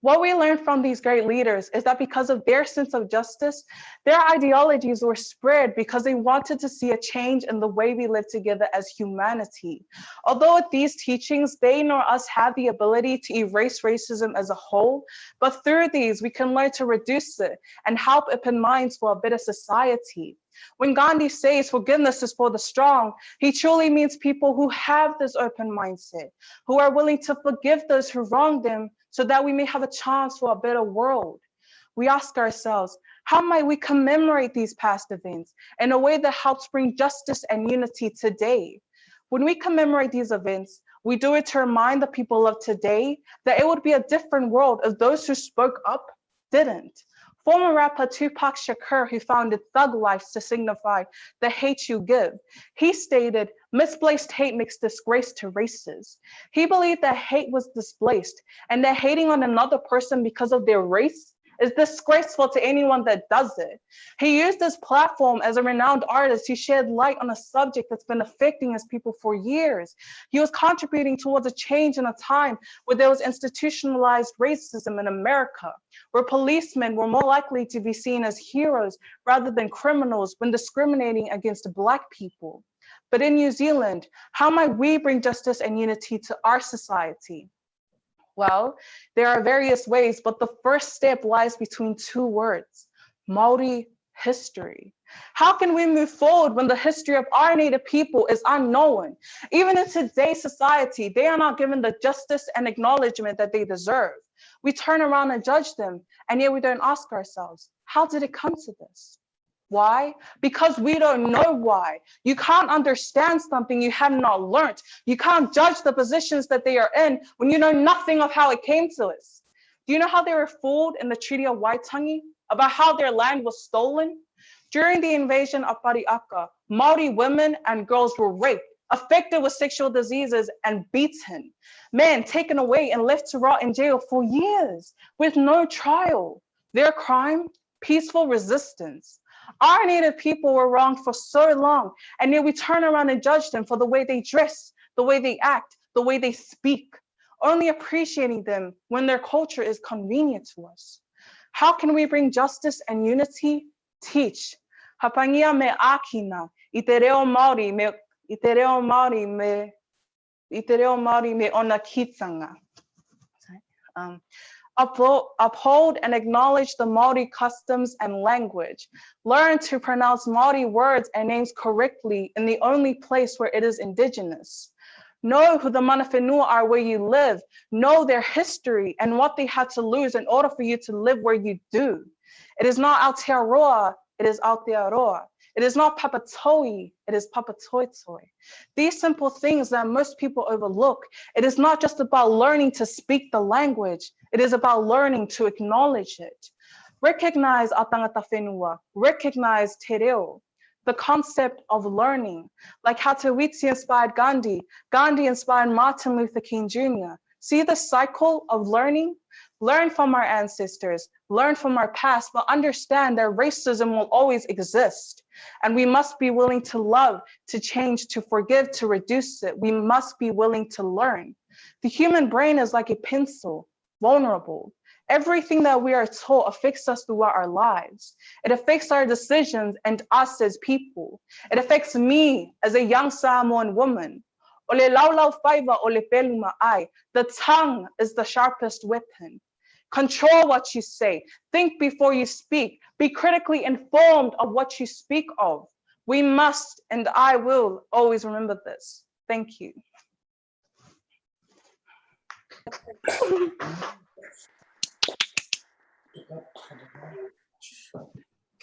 What we learned from these great leaders is that because of their sense of justice, their ideologies were spread because they wanted to see a change in the way we live together as humanity. Although with these teachings, they nor us have the ability to erase racism as a whole, but through these, we can learn to reduce it and help open minds for a better society. When Gandhi says forgiveness is for the strong, he truly means people who have this open mindset, who are willing to forgive those who wronged them so that we may have a chance for a better world. We ask ourselves, how might we commemorate these past events in a way that helps bring justice and unity today? When we commemorate these events, we do it to remind the people of today that it would be a different world if those who spoke up didn't. Former rapper Tupac Shakur, who founded Thug Life to signify the hate you give, he stated, "Misplaced hate makes disgrace to races." He believed that hate was displaced and that hating on another person because of their race It's disgraceful to anyone that does it. He used his platform as a renowned artist to shed light on a subject that's been affecting his people for years. He was contributing towards a change in a time where there was institutionalized racism in America, where policemen were more likely to be seen as heroes rather than criminals when discriminating against Black people. But in New Zealand, how might we bring justice and unity to our society? Well, there are various ways, but the first step lies between two words: Māori history. How can we move forward when the history of our Native people is unknown? Even in today's society, they are not given the justice and acknowledgement that they deserve. We turn around and judge them, and yet we don't ask ourselves, how did it come to this? Why? Because we don't know why. You can't understand something you have not learned. You can't judge the positions that they are in when you know nothing of how it came to us. Do you know how they were fooled in the Treaty of Waitangi about how their land was stolen? During the invasion of Pariaka, Māori women and girls were raped, affected with sexual diseases, and beaten. Men taken away and left to rot in jail for years with no trial. Their crime? Peaceful resistance. Our Native people were wronged for so long, and yet we turn around and judge them for the way they dress, the way they act, the way they speak, only appreciating them when their culture is convenient to us. How can we bring justice and unity? Teach. Hapangia me akina, I te reo Māori me ona kitanga. Uphold and acknowledge the Māori customs and language. Learn to pronounce Māori words and names correctly in the only place where it is indigenous. Know who the mana whenua are where you live. Know their history and what they had to lose in order for you to live where you do. It is not Aotearoa, it is Aotearoa. It is not Papatoi, it is Papatoitoi. These simple things that most people overlook. It is not just about learning to speak the language, it is about learning to acknowledge it. Recognize a tangata whenua, recognize te reo, the concept of learning. Like how Te Witi inspired Gandhi, Gandhi inspired Martin Luther King Jr. See the cycle of learning? Learn from our ancestors, learn from our past, but understand that racism will always exist. And we must be willing to love, to change, to forgive, to reduce it. We must be willing to learn. The human brain is like a pencil, vulnerable. Everything that we are taught affects us throughout our lives. It affects our decisions and us as people. It affects me as a young Samoan woman. Ole laulau whaiva ole peluma ai. The tongue is the sharpest weapon. Control what you say. Think before you speak. Be critically informed of what you speak of. We must, and I will, always remember this. Thank you.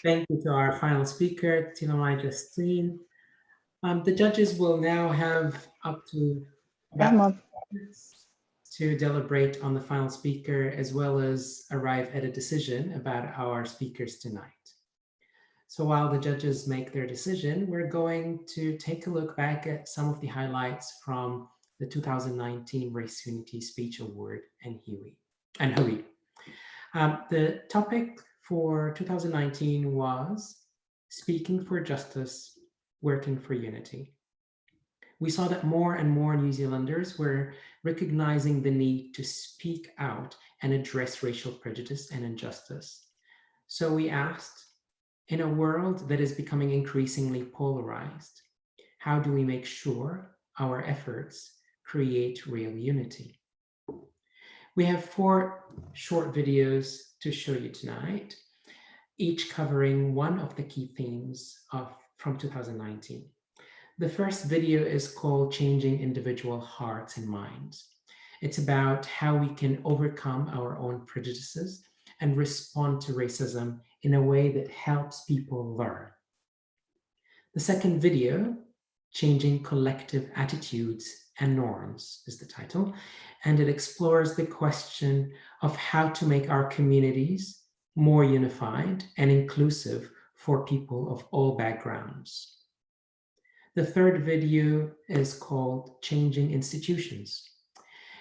Thank you to our final speaker, Tilamai Justine. The judges will now have up to about 10 minutes to deliberate on the final speaker, as well as arrive at a decision about our speakers tonight. So while the judges make their decision, we're going to take a look back at some of the highlights from the 2019 Race Unity Speech Award and Hui. The topic for 2019 was Speaking for Justice, Working for Unity. We saw that more and more New Zealanders were recognizing the need to speak out and address racial prejudice and injustice. So we asked, in a world that is becoming increasingly polarized, how do we make sure our efforts create real unity? We have 4 short videos to show you tonight, each covering one of the key themes from 2019. The first video is called Changing Individual Hearts and Minds. It's about how we can overcome our own prejudices and respond to racism in a way that helps people learn. The second video, Changing Collective Attitudes and Norms, is the title, and it explores the question of how to make our communities more unified and inclusive for people of all backgrounds. The third video is called Changing Institutions.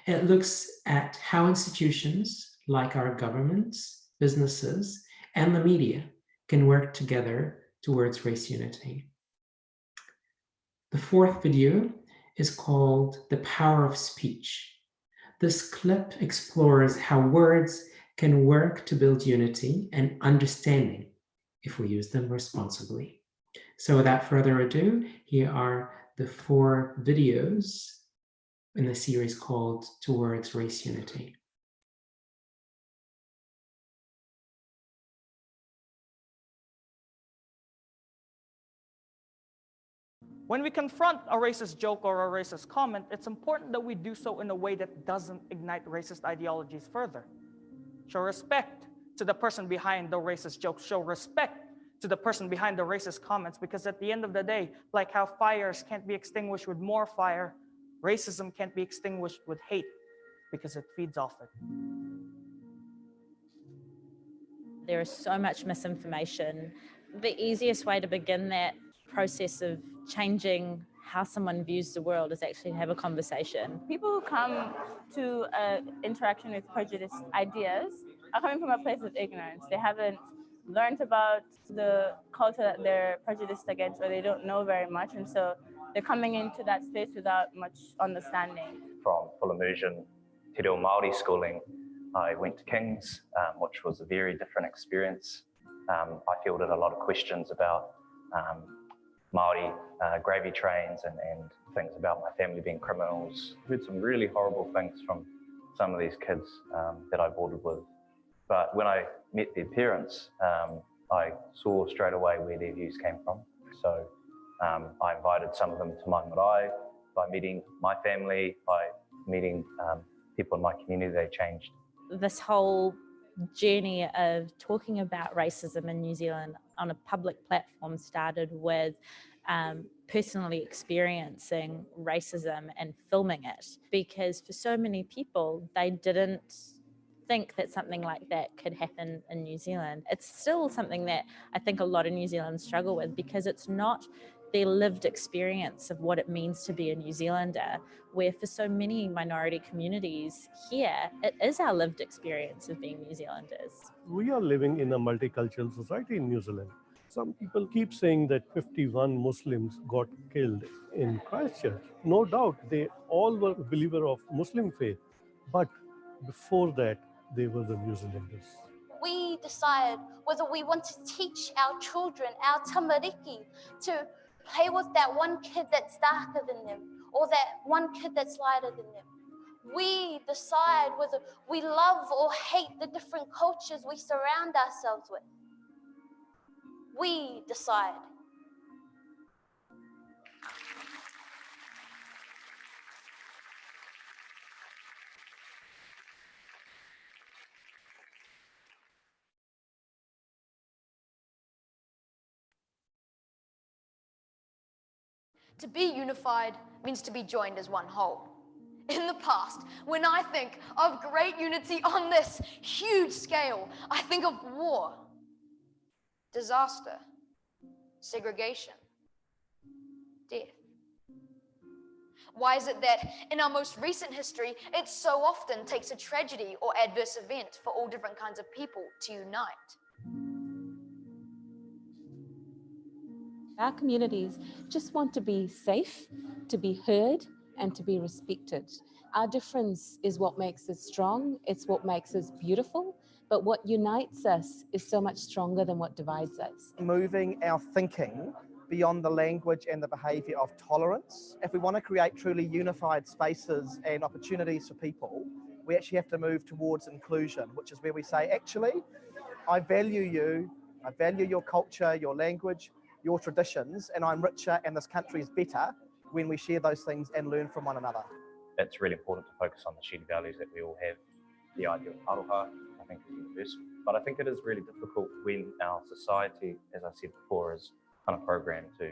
It looks at how institutions like our governments businesses, and the media can work together towards race unity. The fourth video is called The Power of Speech. This clip explores how words can work to build unity and understanding if we use them responsibly. So without further ado, here are the 4 videos in the series called Towards Race Unity. When we confront a racist joke or a racist comment, it's important that we do so in a way that doesn't ignite racist ideologies further. Show respect to the person behind the racist joke. Show respect to the person behind the racist comments, because at the end of the day, like how fires can't be extinguished with more fire, racism can't be extinguished with hate because it feeds off it. There is so much misinformation. The easiest way to begin that process of changing how someone views the world is actually to have a conversation. People who come to interaction with prejudiced ideas are coming from a place of ignorance. They haven't learned about the culture that they're prejudiced against, or they don't know very much, and so they're coming into that space without much understanding. From full immersion Te Reo Māori schooling, I went to King's, which was a very different experience. I fielded a lot of questions about Māori gravy trains and things about my family being criminals. I heard some really horrible things from some of these kids that I boarded with. But when I met their parents, I saw straight away where their views came from. So I invited some of them to my marae. By meeting my family, by meeting people in my community, they changed. This whole journey of talking about racism in New Zealand on a public platform started with personally experiencing racism and filming it, because for so many people, they didn't think that something like that could happen in New Zealand. It's still something that I think a lot of New Zealanders struggle with, because it's not their lived experience of what it means to be a New Zealander, where for so many minority communities here, it is our lived experience of being New Zealanders. We are living in a multicultural society in New Zealand. Some people keep saying that 51 Muslims got killed in Christchurch. No doubt, they all were believers of Muslim faith, but before that, they were the New Zealanders. We decide whether we want to teach our children, our tamariki, to play with that one kid that's darker than them, or that one kid that's lighter than them. We decide whether we love or hate the different cultures we surround ourselves with. We decide. To be unified means to be joined as one whole. In the past, when I think of great unity on this huge scale, I think of war, disaster, segregation, death. Why is it that in our most recent history, it so often takes a tragedy or adverse event for all different kinds of people to unite? Our communities just want to be safe, to be heard, and to be respected. Our difference is what makes us strong, it's what makes us beautiful, but what unites us is so much stronger than what divides us. Moving our thinking beyond the language and the behaviour of tolerance. If we want to create truly unified spaces and opportunities for people, we actually have to move towards inclusion, which is where we say, actually, I value you, I value your culture, your language, your traditions, and I'm richer and this country is better when we share those things and learn from one another. It's really important to focus on the shared values that we all have. The idea of aroha, I think, is universal. But I think it is really difficult when our society, as I said before, is kind of programmed to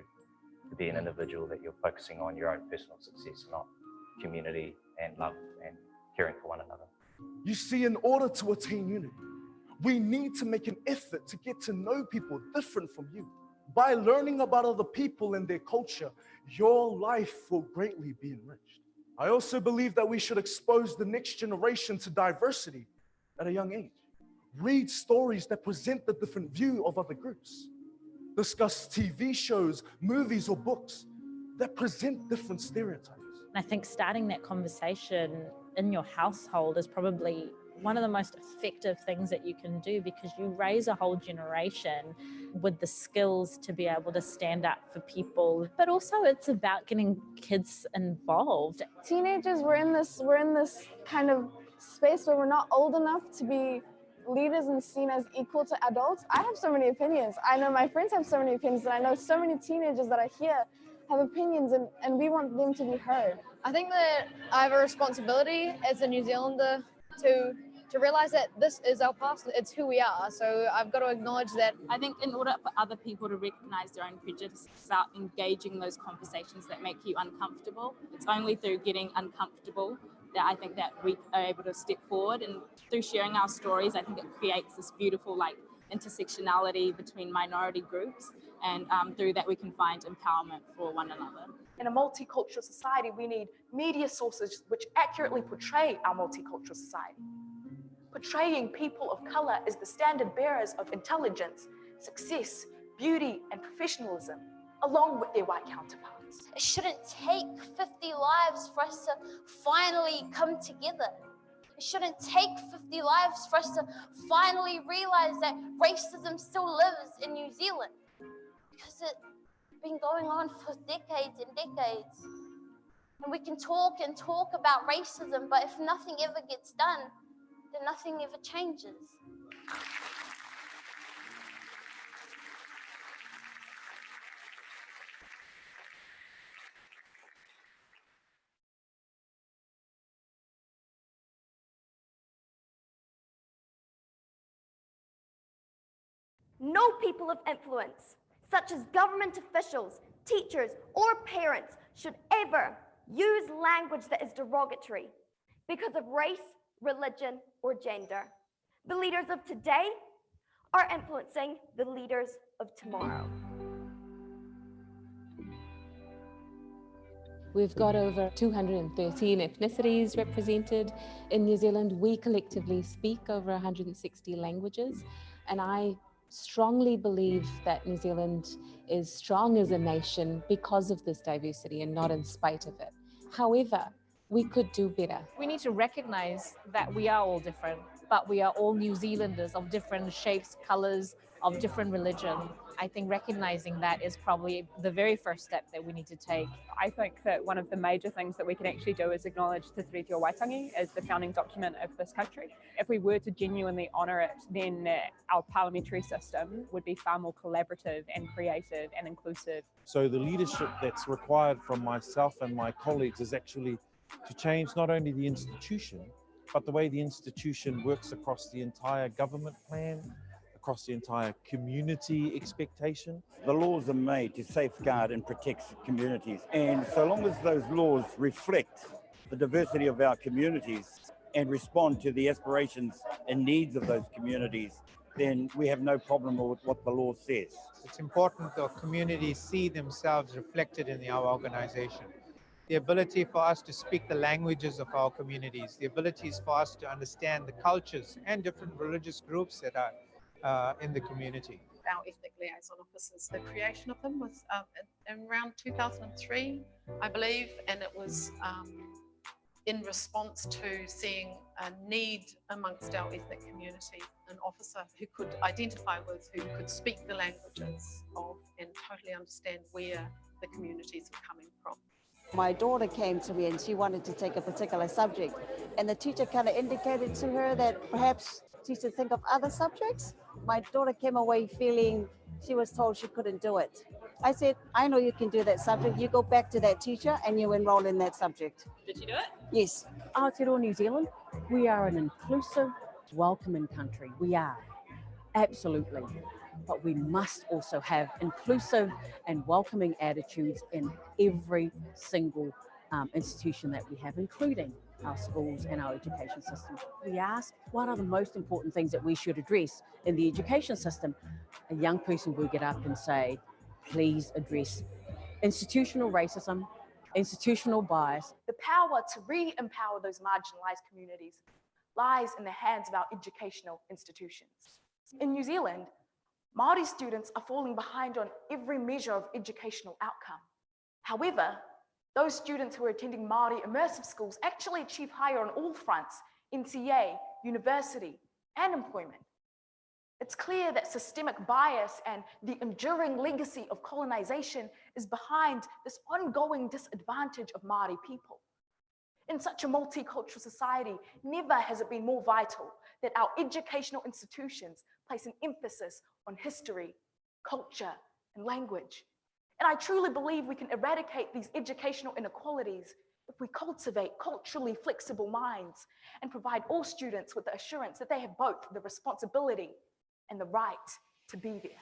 be an individual, that you're focusing on your own personal success, not community and love and caring for one another. You see, in order to attain unity, we need to make an effort to get to know people different from you. By learning about other people and their culture, your life will greatly be enriched. I also believe that we should expose the next generation to diversity at a young age. Read stories that present the different view of other groups. Discuss TV shows, movies, or books that present different stereotypes. I think starting that conversation in your household is probably one of the most effective things that you can do, because you raise a whole generation with the skills to be able to stand up for people. But also it's about getting kids involved. Teenagers, we're in this kind of space where we're not old enough to be leaders and seen as equal to adults. I have so many opinions. I know my friends have so many opinions, and I know so many teenagers that are here have opinions, and we want them to be heard. I think that I have a responsibility as a New Zealander to realize that this is our past, it's who we are. So I've got to acknowledge that. I think in order for other people to recognize their own prejudice, it's about engaging those conversations that make you uncomfortable. It's only through getting uncomfortable that I think that we are able to step forward, and through sharing our stories, I think it creates this beautiful intersectionality between minority groups, and through that we can find empowerment for one another. In a multicultural society, we need media sources which accurately portray our multicultural society. Portraying people of colour as the standard bearers of intelligence, success, beauty, and professionalism, along with their white counterparts. It shouldn't take 50 lives for us to finally come together. It shouldn't take 50 lives for us to finally realize that racism still lives in New Zealand, because it's been going on for decades and decades. And we can talk and talk about racism, but if nothing ever gets done, then nothing ever changes. No people of influence, such as government officials, teachers, or parents, should ever use language that is derogatory because of race, religion, or gender. The leaders of today are influencing the leaders of tomorrow. We've got over 213 ethnicities represented in New Zealand. We collectively speak over 160 languages, and I strongly believe that New Zealand is strong as a nation because of this diversity and not in spite of it. However, we could do better. We need to recognize that we are all different, but we are all New Zealanders of different shapes, colors, of different religion. I think recognizing that is probably the very first step that we need to take. I think that one of the major things that we can actually do is acknowledge Te Tiriti o Waitangi as the founding document of this country. If we were to genuinely honour it, then our parliamentary system would be far more collaborative and creative and inclusive. So the leadership that's required from myself and my colleagues is actually to change not only the institution, but the way the institution works across the entire government plan, across the entire community expectation. The laws are made to safeguard and protect communities, and so long as those laws reflect the diversity of our communities and respond to the aspirations and needs of those communities, then we have no problem with what the law says. It's important that communities see themselves reflected in our organization. The ability for us to speak the languages of our communities, the abilities for us to understand the cultures and different religious groups that are in the community. Our ethnic liaison officers, the creation of them was in around 2003, I believe, and it was in response to seeing a need amongst our ethnic community, an officer who could identify with, who could speak the languages of and totally understand where the communities were coming from. My daughter came to me and she wanted to take a particular subject, and the teacher kind of indicated to her that perhaps she should think of other subjects. My daughter came away feeling she was told she couldn't do it. I said, I know you can do that subject. You go back to that teacher and you enroll in that subject. Did you do it? Yes. Aotearoa New Zealand, we are an inclusive, welcoming country. We are, absolutely. But we must also have inclusive and welcoming attitudes in every single institution that we have, including our schools and our education system. We ask, what are the most important things that we should address in the education system? A young person will get up and say, please address institutional racism, institutional bias. The power to re-empower those marginalised communities lies in the hands of our educational institutions. In New Zealand, Māori students are falling behind on every measure of educational outcome. However, those students who are attending Māori immersive schools actually achieve higher on all fronts, NCA, university, and employment. It's clear that systemic bias and the enduring legacy of colonization is behind this ongoing disadvantage of Māori people. In such a multicultural society, never has it been more vital that our educational institutions place an emphasis on history, culture, and language. And I truly believe we can eradicate these educational inequalities if we cultivate culturally flexible minds and provide all students with the assurance that they have both the responsibility and the right to be there.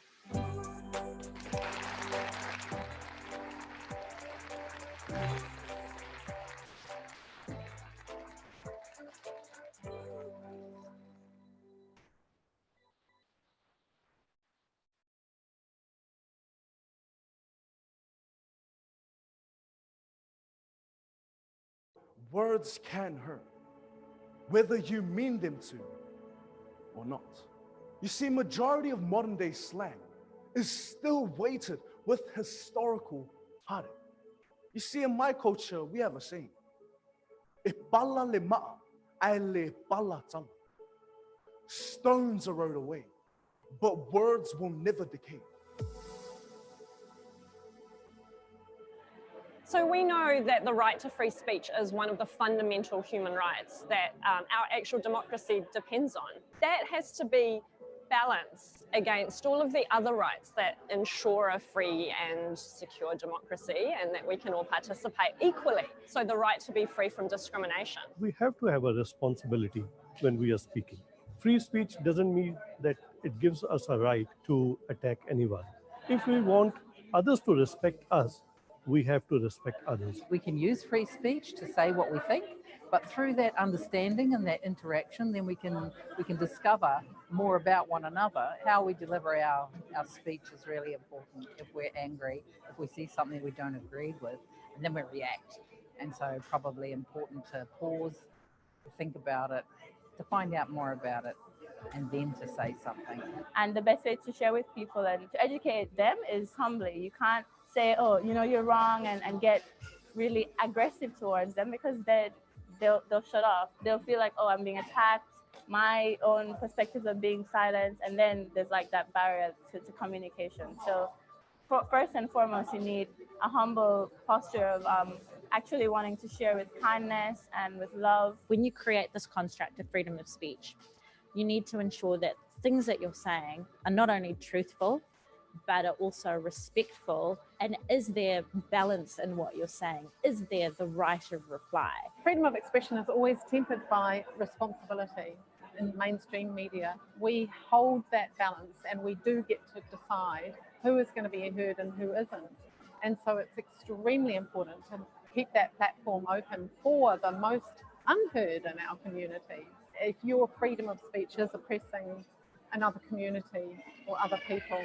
Words can hurt, whether you mean them to or not. You see, majority of modern day slang is still weighted with historical heartache. You see, in my culture, we have a saying, "E pala le ma'a, ai le pala tama." Stones are rolled away, but words will never decay. So we know that the right to free speech is one of the fundamental human rights that our actual democracy depends on. That has to be balanced against all of the other rights that ensure a free and secure democracy and that we can all participate equally. So the right to be free from discrimination. We have to have a responsibility when we are speaking. Free speech doesn't mean that it gives us a right to attack anyone. If we want others to respect us, we have to respect others. We can use free speech to say what we think, but through that understanding and that interaction, then we can discover more about one another. How we deliver our speech is really important. If we're angry, if we see something we don't agree with, and then we react. And so probably important to pause, to think about it, to find out more about it, and then to say something. And the best way to share with people and to educate them is humbly. You can't say, oh, you know, you're wrong, and get really aggressive towards them, because they'll shut off. They'll feel like, oh, I'm being attacked. My own perspectives are being silenced. And then there's like that barrier to communication. So first and foremost, you need a humble posture of actually wanting to share with kindness and with love. When you create this construct of freedom of speech, you need to ensure that things that you're saying are not only truthful, but are also respectful. And is there balance in what you're saying? Is there the right of reply? Freedom of expression is always tempered by responsibility. In mainstream media, we hold that balance, and we do get to decide who is going to be heard and who isn't. And so it's extremely important to keep that platform open for the most unheard in our community. If your freedom of speech is oppressing another community or other people,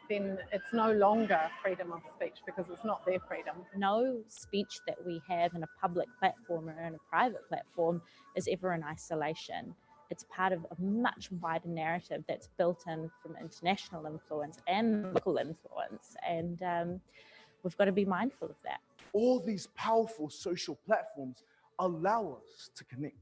then it's no longer freedom of speech, because it's not their freedom. No speech that we have in a public platform or in a private platform is ever in isolation. It's part of a much wider narrative that's built in from international influence and local influence, and we've got to be mindful of that. All these powerful social platforms allow us to connect,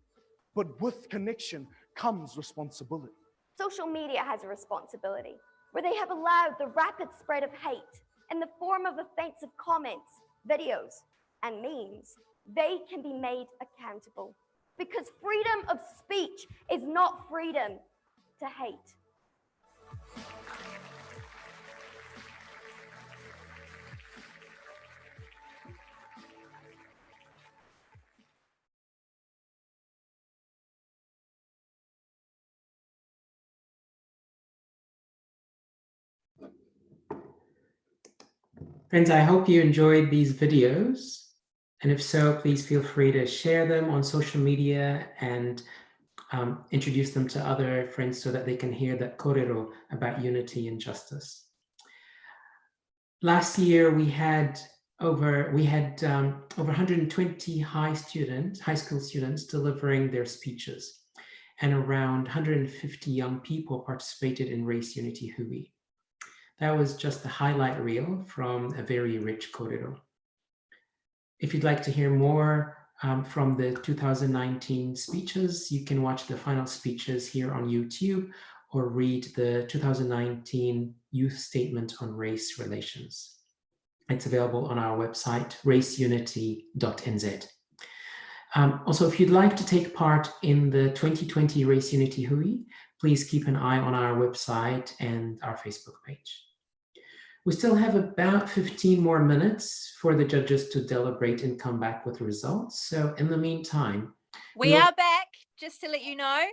but with connection comes responsibility. Social media has a responsibility, where they have allowed the rapid spread of hate in the form of offensive comments, videos, and memes. They can be made accountable, because freedom of speech is not freedom to hate. Friends, I hope you enjoyed these videos. And if so, please feel free to share them on social media and introduce them to other friends so that they can hear that kōrero about unity and justice. Last year, we had over 120 high school students delivering their speeches. and around 150 young people participated in Race Unity Hui. That was just a highlight reel from a very rich kōrero. If you'd like to hear more from the 2019 speeches, you can watch the final speeches here on YouTube or read the 2019 Youth Statement on Race Relations. It's available on our website, raceunity.nz. Also, if you'd like to take part in the 2020 Race Unity Hui, please keep an eye on our website and our Facebook page. We still have about 15 more minutes for the judges to deliberate and come back with results. So in the meantime, we are back, just to let you know.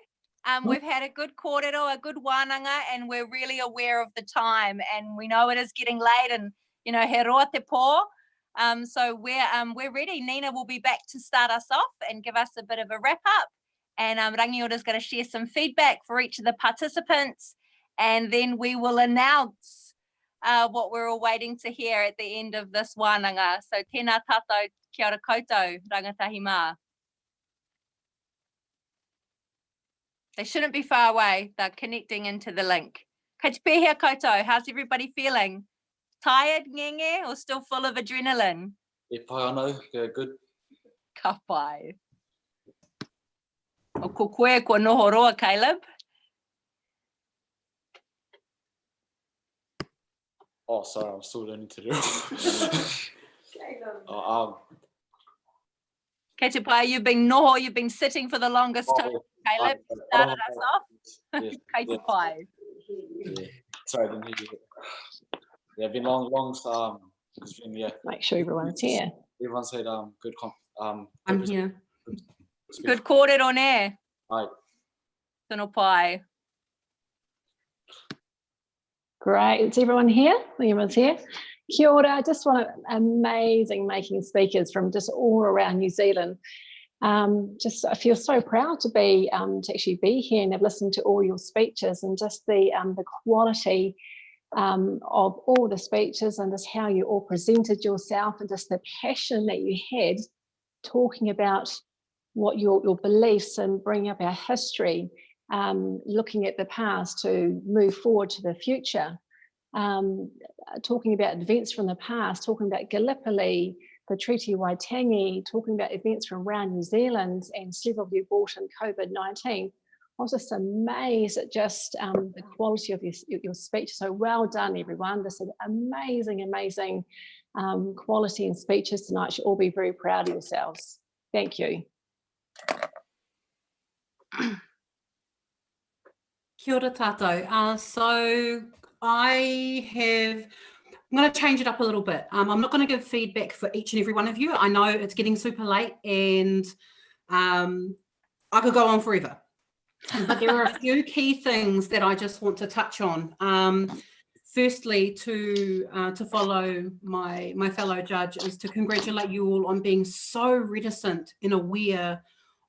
We've had a good kōrero, a good wānanga, and we're really aware of the time. And we know it is getting late, and he roa te pō. So we're ready. Nina will be back to start us off and give us a bit of a wrap up. And Rangiora is going to share some feedback for each of the participants. And then we will announce what we're all waiting to hear at the end of this wānanga. So tēnā tātou, kia ora koutou, rangatahi mā. They shouldn't be far away. They're connecting into the link. Kei te pēhea koutou, how's everybody feeling? Tired, ngenge, or still full of adrenaline? E pai anō, good. Ka pai. O ko koe kua noho roa, Caleb. Oh, sorry, I'm still learning to do. Kei te pai, you've been noho, you've been sitting for the longest time. Caleb, you started us off. Yes, Kei te pai. Yeah. Sorry, I didn't hear you. Yeah, been long, it's been, yeah. Make sure everyone's here. Everyone said, good, I'm here. Good kōrero ne. Aye. Tēnā pai. Great. Is everyone here? Everyone's here. Kia ora. I just want amazing making speakers from just all around New Zealand. I feel so proud to be to actually be here and have listened to all your speeches, and just the quality of all the speeches, and just how you all presented yourself, and just the passion that you had talking about what your beliefs and bringing up our history, looking at the past to move forward to the future, talking about events from the past, talking about Gallipoli, the Treaty Waitangi, talking about events from around New Zealand, and several of you brought in COVID-19. I was just amazed at just the quality of your speech. So well done, everyone. This is amazing quality in speeches tonight. You should all be very proud of yourselves. Thank you. Kia ora tātou. So I'm going to change it up a little bit. I'm not going to give feedback for each and every one of you. I know it's getting super late, and I could go on forever. But there are a few key things that I just want to touch on. Firstly, to follow my fellow judge, is to congratulate you all on being so reticent and aware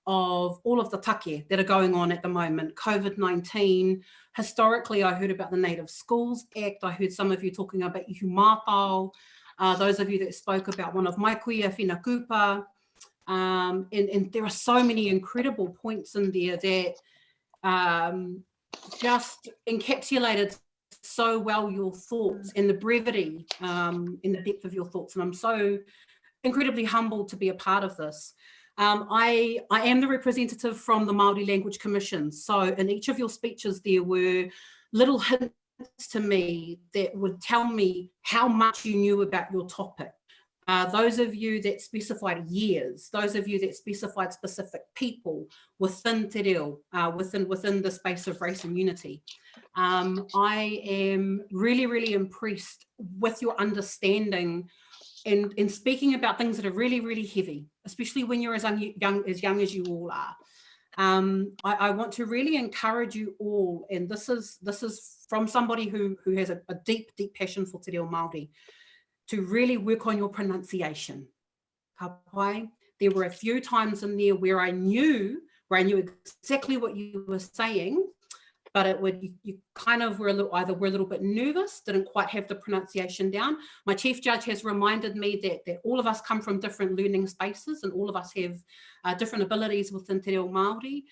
of all of the take that are going on at the moment. COVID-19, historically I heard about the Native Schools Act, I heard some of you talking about ihu mātau, those of you that spoke about one of my kuia, Whina Kupa, and there are so many incredible points in there that just encapsulated so well your thoughts and the brevity and the depth of your thoughts, and I'm so incredibly humbled to be a part of this. I am the representative from the Māori Language Commission, so in each of your speeches there were little hints to me that would tell me how much you knew about your topic. Those of you that specified years, those of you that specified specific people within te reo, within the space of race and unity. I am really impressed with your understanding and speaking about things that are really heavy, especially when you're as young as you all are. I want to really encourage you all, and this is from somebody who has a deep passion for te reo Māori, to really work on your pronunciation. Ka pai. There were a few times in there where I knew exactly what you were saying, but you kind of were either a little bit nervous, didn't quite have the pronunciation down. My chief judge has reminded me that all of us come from different learning spaces, and all of us have different abilities within te reo Māori.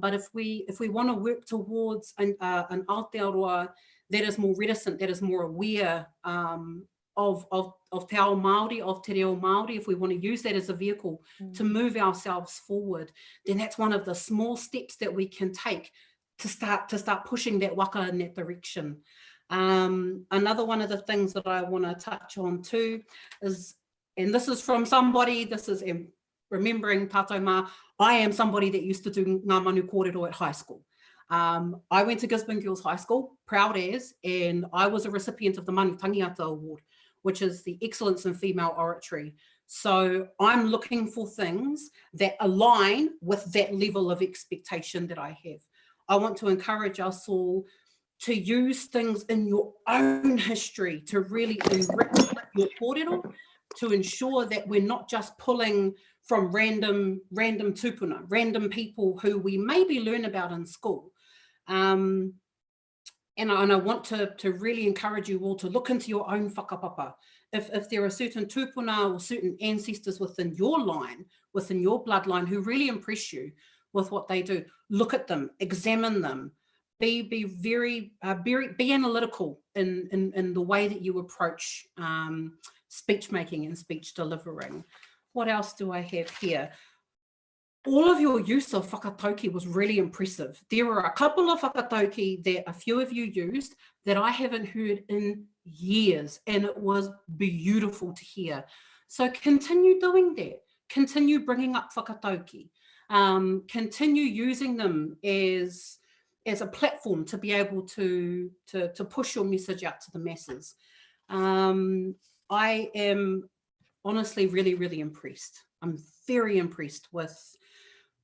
But if we want to work towards an Aotearoa that is more reticent, that is more aware of Te Ao Māori, of Te Reo Māori, if we want to use that as a vehicle to move ourselves forward, then that's one of the small steps that we can take to start pushing that waka in that direction. Another one of the things that I want to touch on too is, and this is from somebody, this is remembering tātou mā, I am somebody that used to do ngā manu kōrero at high school. I went to Gisborne Girls High School, proud as, and I was a recipient of the Manu Tangiata Award, which is the Excellence in Female Oratory. So I'm looking for things that align with that level of expectation that I have. I want to encourage us all to use things in your own history to really enrich your kōrero, to ensure that we're not just pulling from random tupuna, random people who we maybe learn about in school. And I want to really encourage you all to look into your own whakapapa. If there are certain tupuna or certain ancestors within your line, within your bloodline, who really impress you with what they do, look at them, examine them, be very analytical in the way that you approach speech making and speech delivering. What else do I have here? All of your use of whakatauki was really impressive. There were a couple of whakatauki that a few of you used that I haven't heard in years, and it was beautiful to hear. So continue doing that. Continue bringing up whakatauki. Continue using them as a platform to be able to push your message out to the masses. I am honestly really, really impressed. I'm very impressed with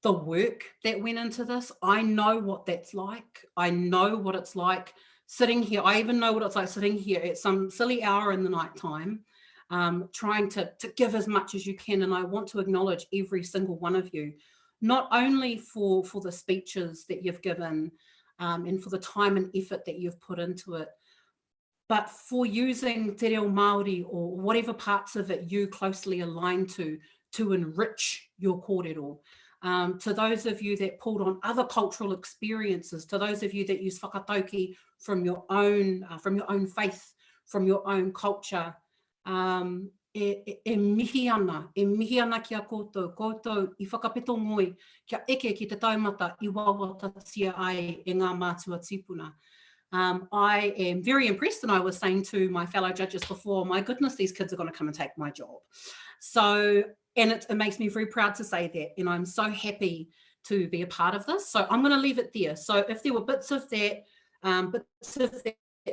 the work that went into this. I know what that's like. I know what it's like sitting here. I even know what it's like sitting here at some silly hour in the night time, trying to give as much as you can. And I want to acknowledge every single one of you, not only for the speeches that you've given and for the time and effort that you've put into it, but for using Te Reo Māori or whatever parts of it you closely align to enrich your kōrero. To those of you that pulled on other cultural experiences, to those of you that use whakatauki from your own faith, from your own culture, e mihi ana ki a koutou I whakapeto ngoi, kia eke ki te taumata I wawa tatia ai e ngā mātua tipuna. I am very impressed, and I was saying to my fellow judges before, my goodness, these kids are going to come and take my job. So, and it makes me very proud to say that, and I'm so happy to be a part of this. So I'm going to leave it there. So if there were bits of that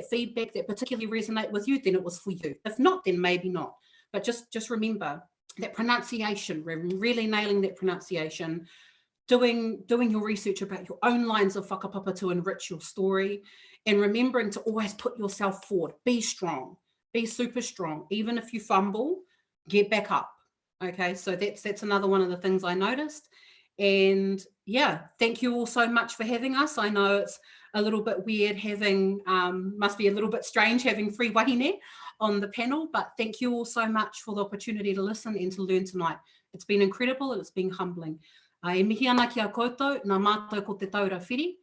feedback that particularly resonate with you, then it was for you. If not, then maybe not. But just remember that pronunciation, really nailing that pronunciation, doing your research about your own lines of whakapapa to enrich your story, and remembering to always put yourself forward. Be strong, be super strong. Even if you fumble, get back up. Okay, so that's another one of the things I noticed. And yeah, thank you all so much for having us. I know it's a little bit weird having, must be a little bit strange having free wahine on the panel, but thank you all so much for the opportunity to listen and to learn tonight. It's been incredible and it's been humbling. E mihi ana ki a koutou, nā mātou ko te taura whiri,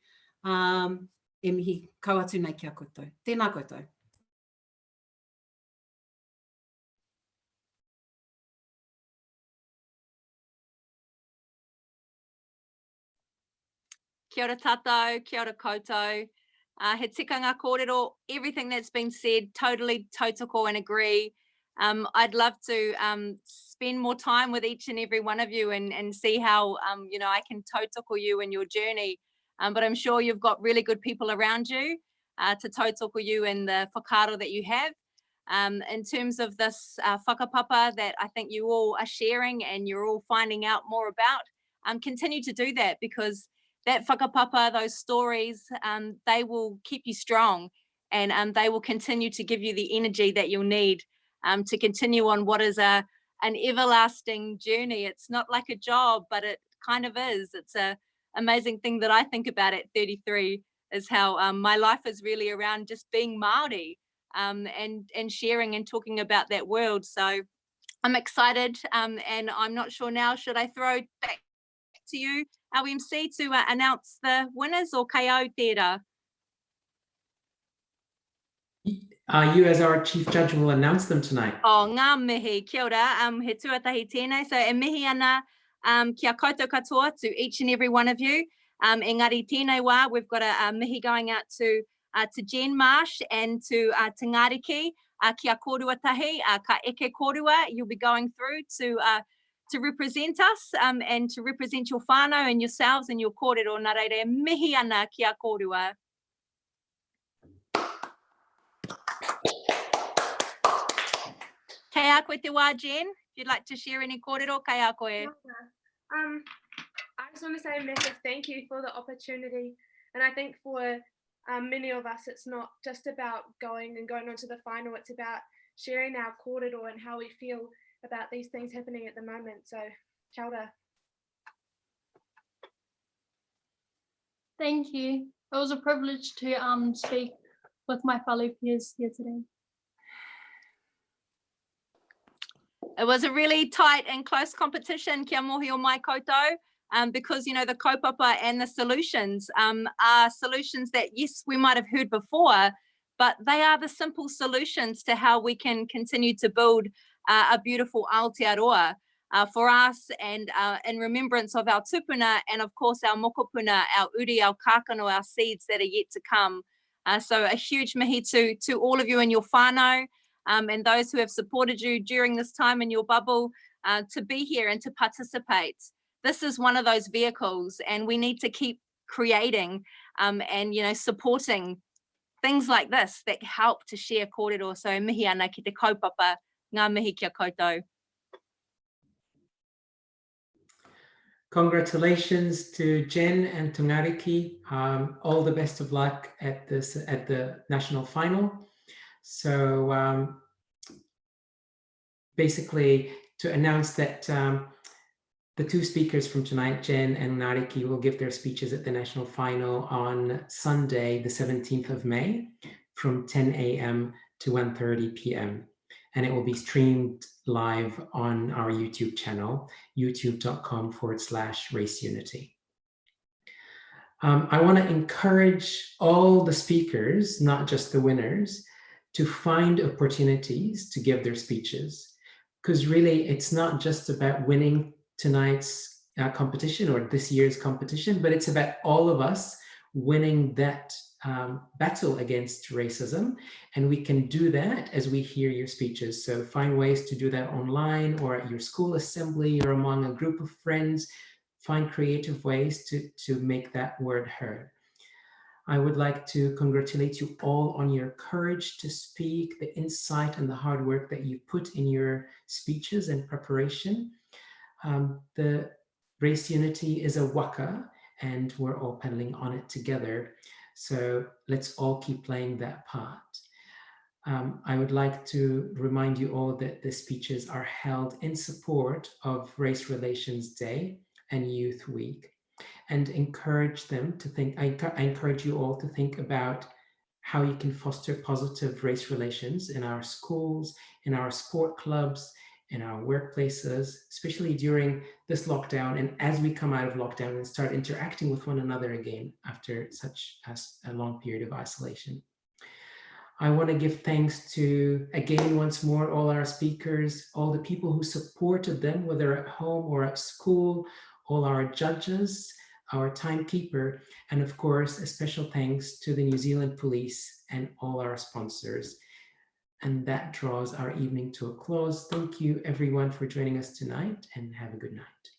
e mihi kauatu nei ki a koutou. Tēnā koutou. Kia ora tātou, kia ora koutou. He tikanga kōrero, everything that's been said, totally tautoko and agree. I'd love to spend more time with each and every one of you and see how you know, I can tautoko you in your journey. But I'm sure you've got really good people around you to tautoko you in the whakaaro that you have. In terms of this whakapapa that I think you all are sharing and you're all finding out more about, continue to do that, because that whakapapa, those stories, they will keep you strong, and they will continue to give you the energy that you'll need to continue on what is an everlasting journey. It's not like a job, but it kind of is. It's an amazing thing that I think about at 33 is how my life is really around just being Māori and sharing and talking about that world. So I'm excited, and I'm not sure now, should I throw back to you our MC to announce the winners, or kai au tērā? You as our chief judge will announce them tonight. Oh, ngā mihi, kia ora, he tuatahi tēnei. So e mihi ana kia koutou katoa to each and every one of you. Engari tēnei wā, we've got a mihi going out to Jen Marsh and to Ngāriki, kia kōrua tahi, ka eke kōrua, you'll be going through to represent us and to represent your whānau and yourselves and your kōrero. Nā reire, mihi ana kia kōrua. Kei a koe te wā, Jen. If you'd like to share any kōrero, kei a koe. I just want to say a massive thank you for the opportunity. And I think for many of us, it's not just about going on to the final. It's about sharing our kōrero and how we feel about these things happening at the moment. So, kia ora. Thank you. It was a privilege to speak with my fellow peers here today. It was a really tight and close competition, kia mohi o mai koutou, because, you know, the kaupapa and the solutions are solutions that, yes, we might have heard before, but they are the simple solutions to how we can continue to build a beautiful Aotearoa for us, and in remembrance of our tupuna and, of course, our mokopuna, our uri, our kākano, our seeds that are yet to come. So a huge mihi to all of you in your whānau, and those who have supported you during this time in your bubble, to be here and to participate. This is one of those vehicles, and we need to keep creating and, you know, supporting things like this that help to share kōrero. So mihi ana ki te kaupapa, ngā mihi kia koutou. Congratulations to Jen and to Ngāriki. All the best of luck at the national final. So basically, to announce that the two speakers from tonight, Jen and Ngāriki, will give their speeches at the national final on Sunday, the 17th of May, from 10 a.m. to 1:30 p.m. And it will be streamed live on our YouTube channel, youtube.com/raceunity. I want to encourage all the speakers, not just the winners, to find opportunities to give their speeches, because really it's not just about winning tonight's competition or this year's competition, but it's about all of us winning that battle against racism. And we can do that as we hear your speeches. So find ways to do that online or at your school assembly or among a group of friends. Find creative ways to make that word heard. I would like to congratulate you all on your courage to speak, the insight and the hard work that you put in your speeches and preparation. The Race Unity is a waka, and we're all pedaling on it together. So let's all keep playing that part. I would like to remind you all that the speeches are held in support of Race Relations Day and Youth Week, and encourage them to think, I encourage you all to think about how you can foster positive race relations in our schools, in our sport clubs, in our workplaces, especially during this lockdown, and as we come out of lockdown and start interacting with one another again after such a long period of isolation. I want to give thanks to, again, once more, all our speakers, all the people who supported them, whether at home or at school, all our judges, our timekeeper, and of course, a special thanks to the New Zealand Police and all our sponsors. And that draws our evening to a close. Thank you everyone for joining us tonight, and have a good night.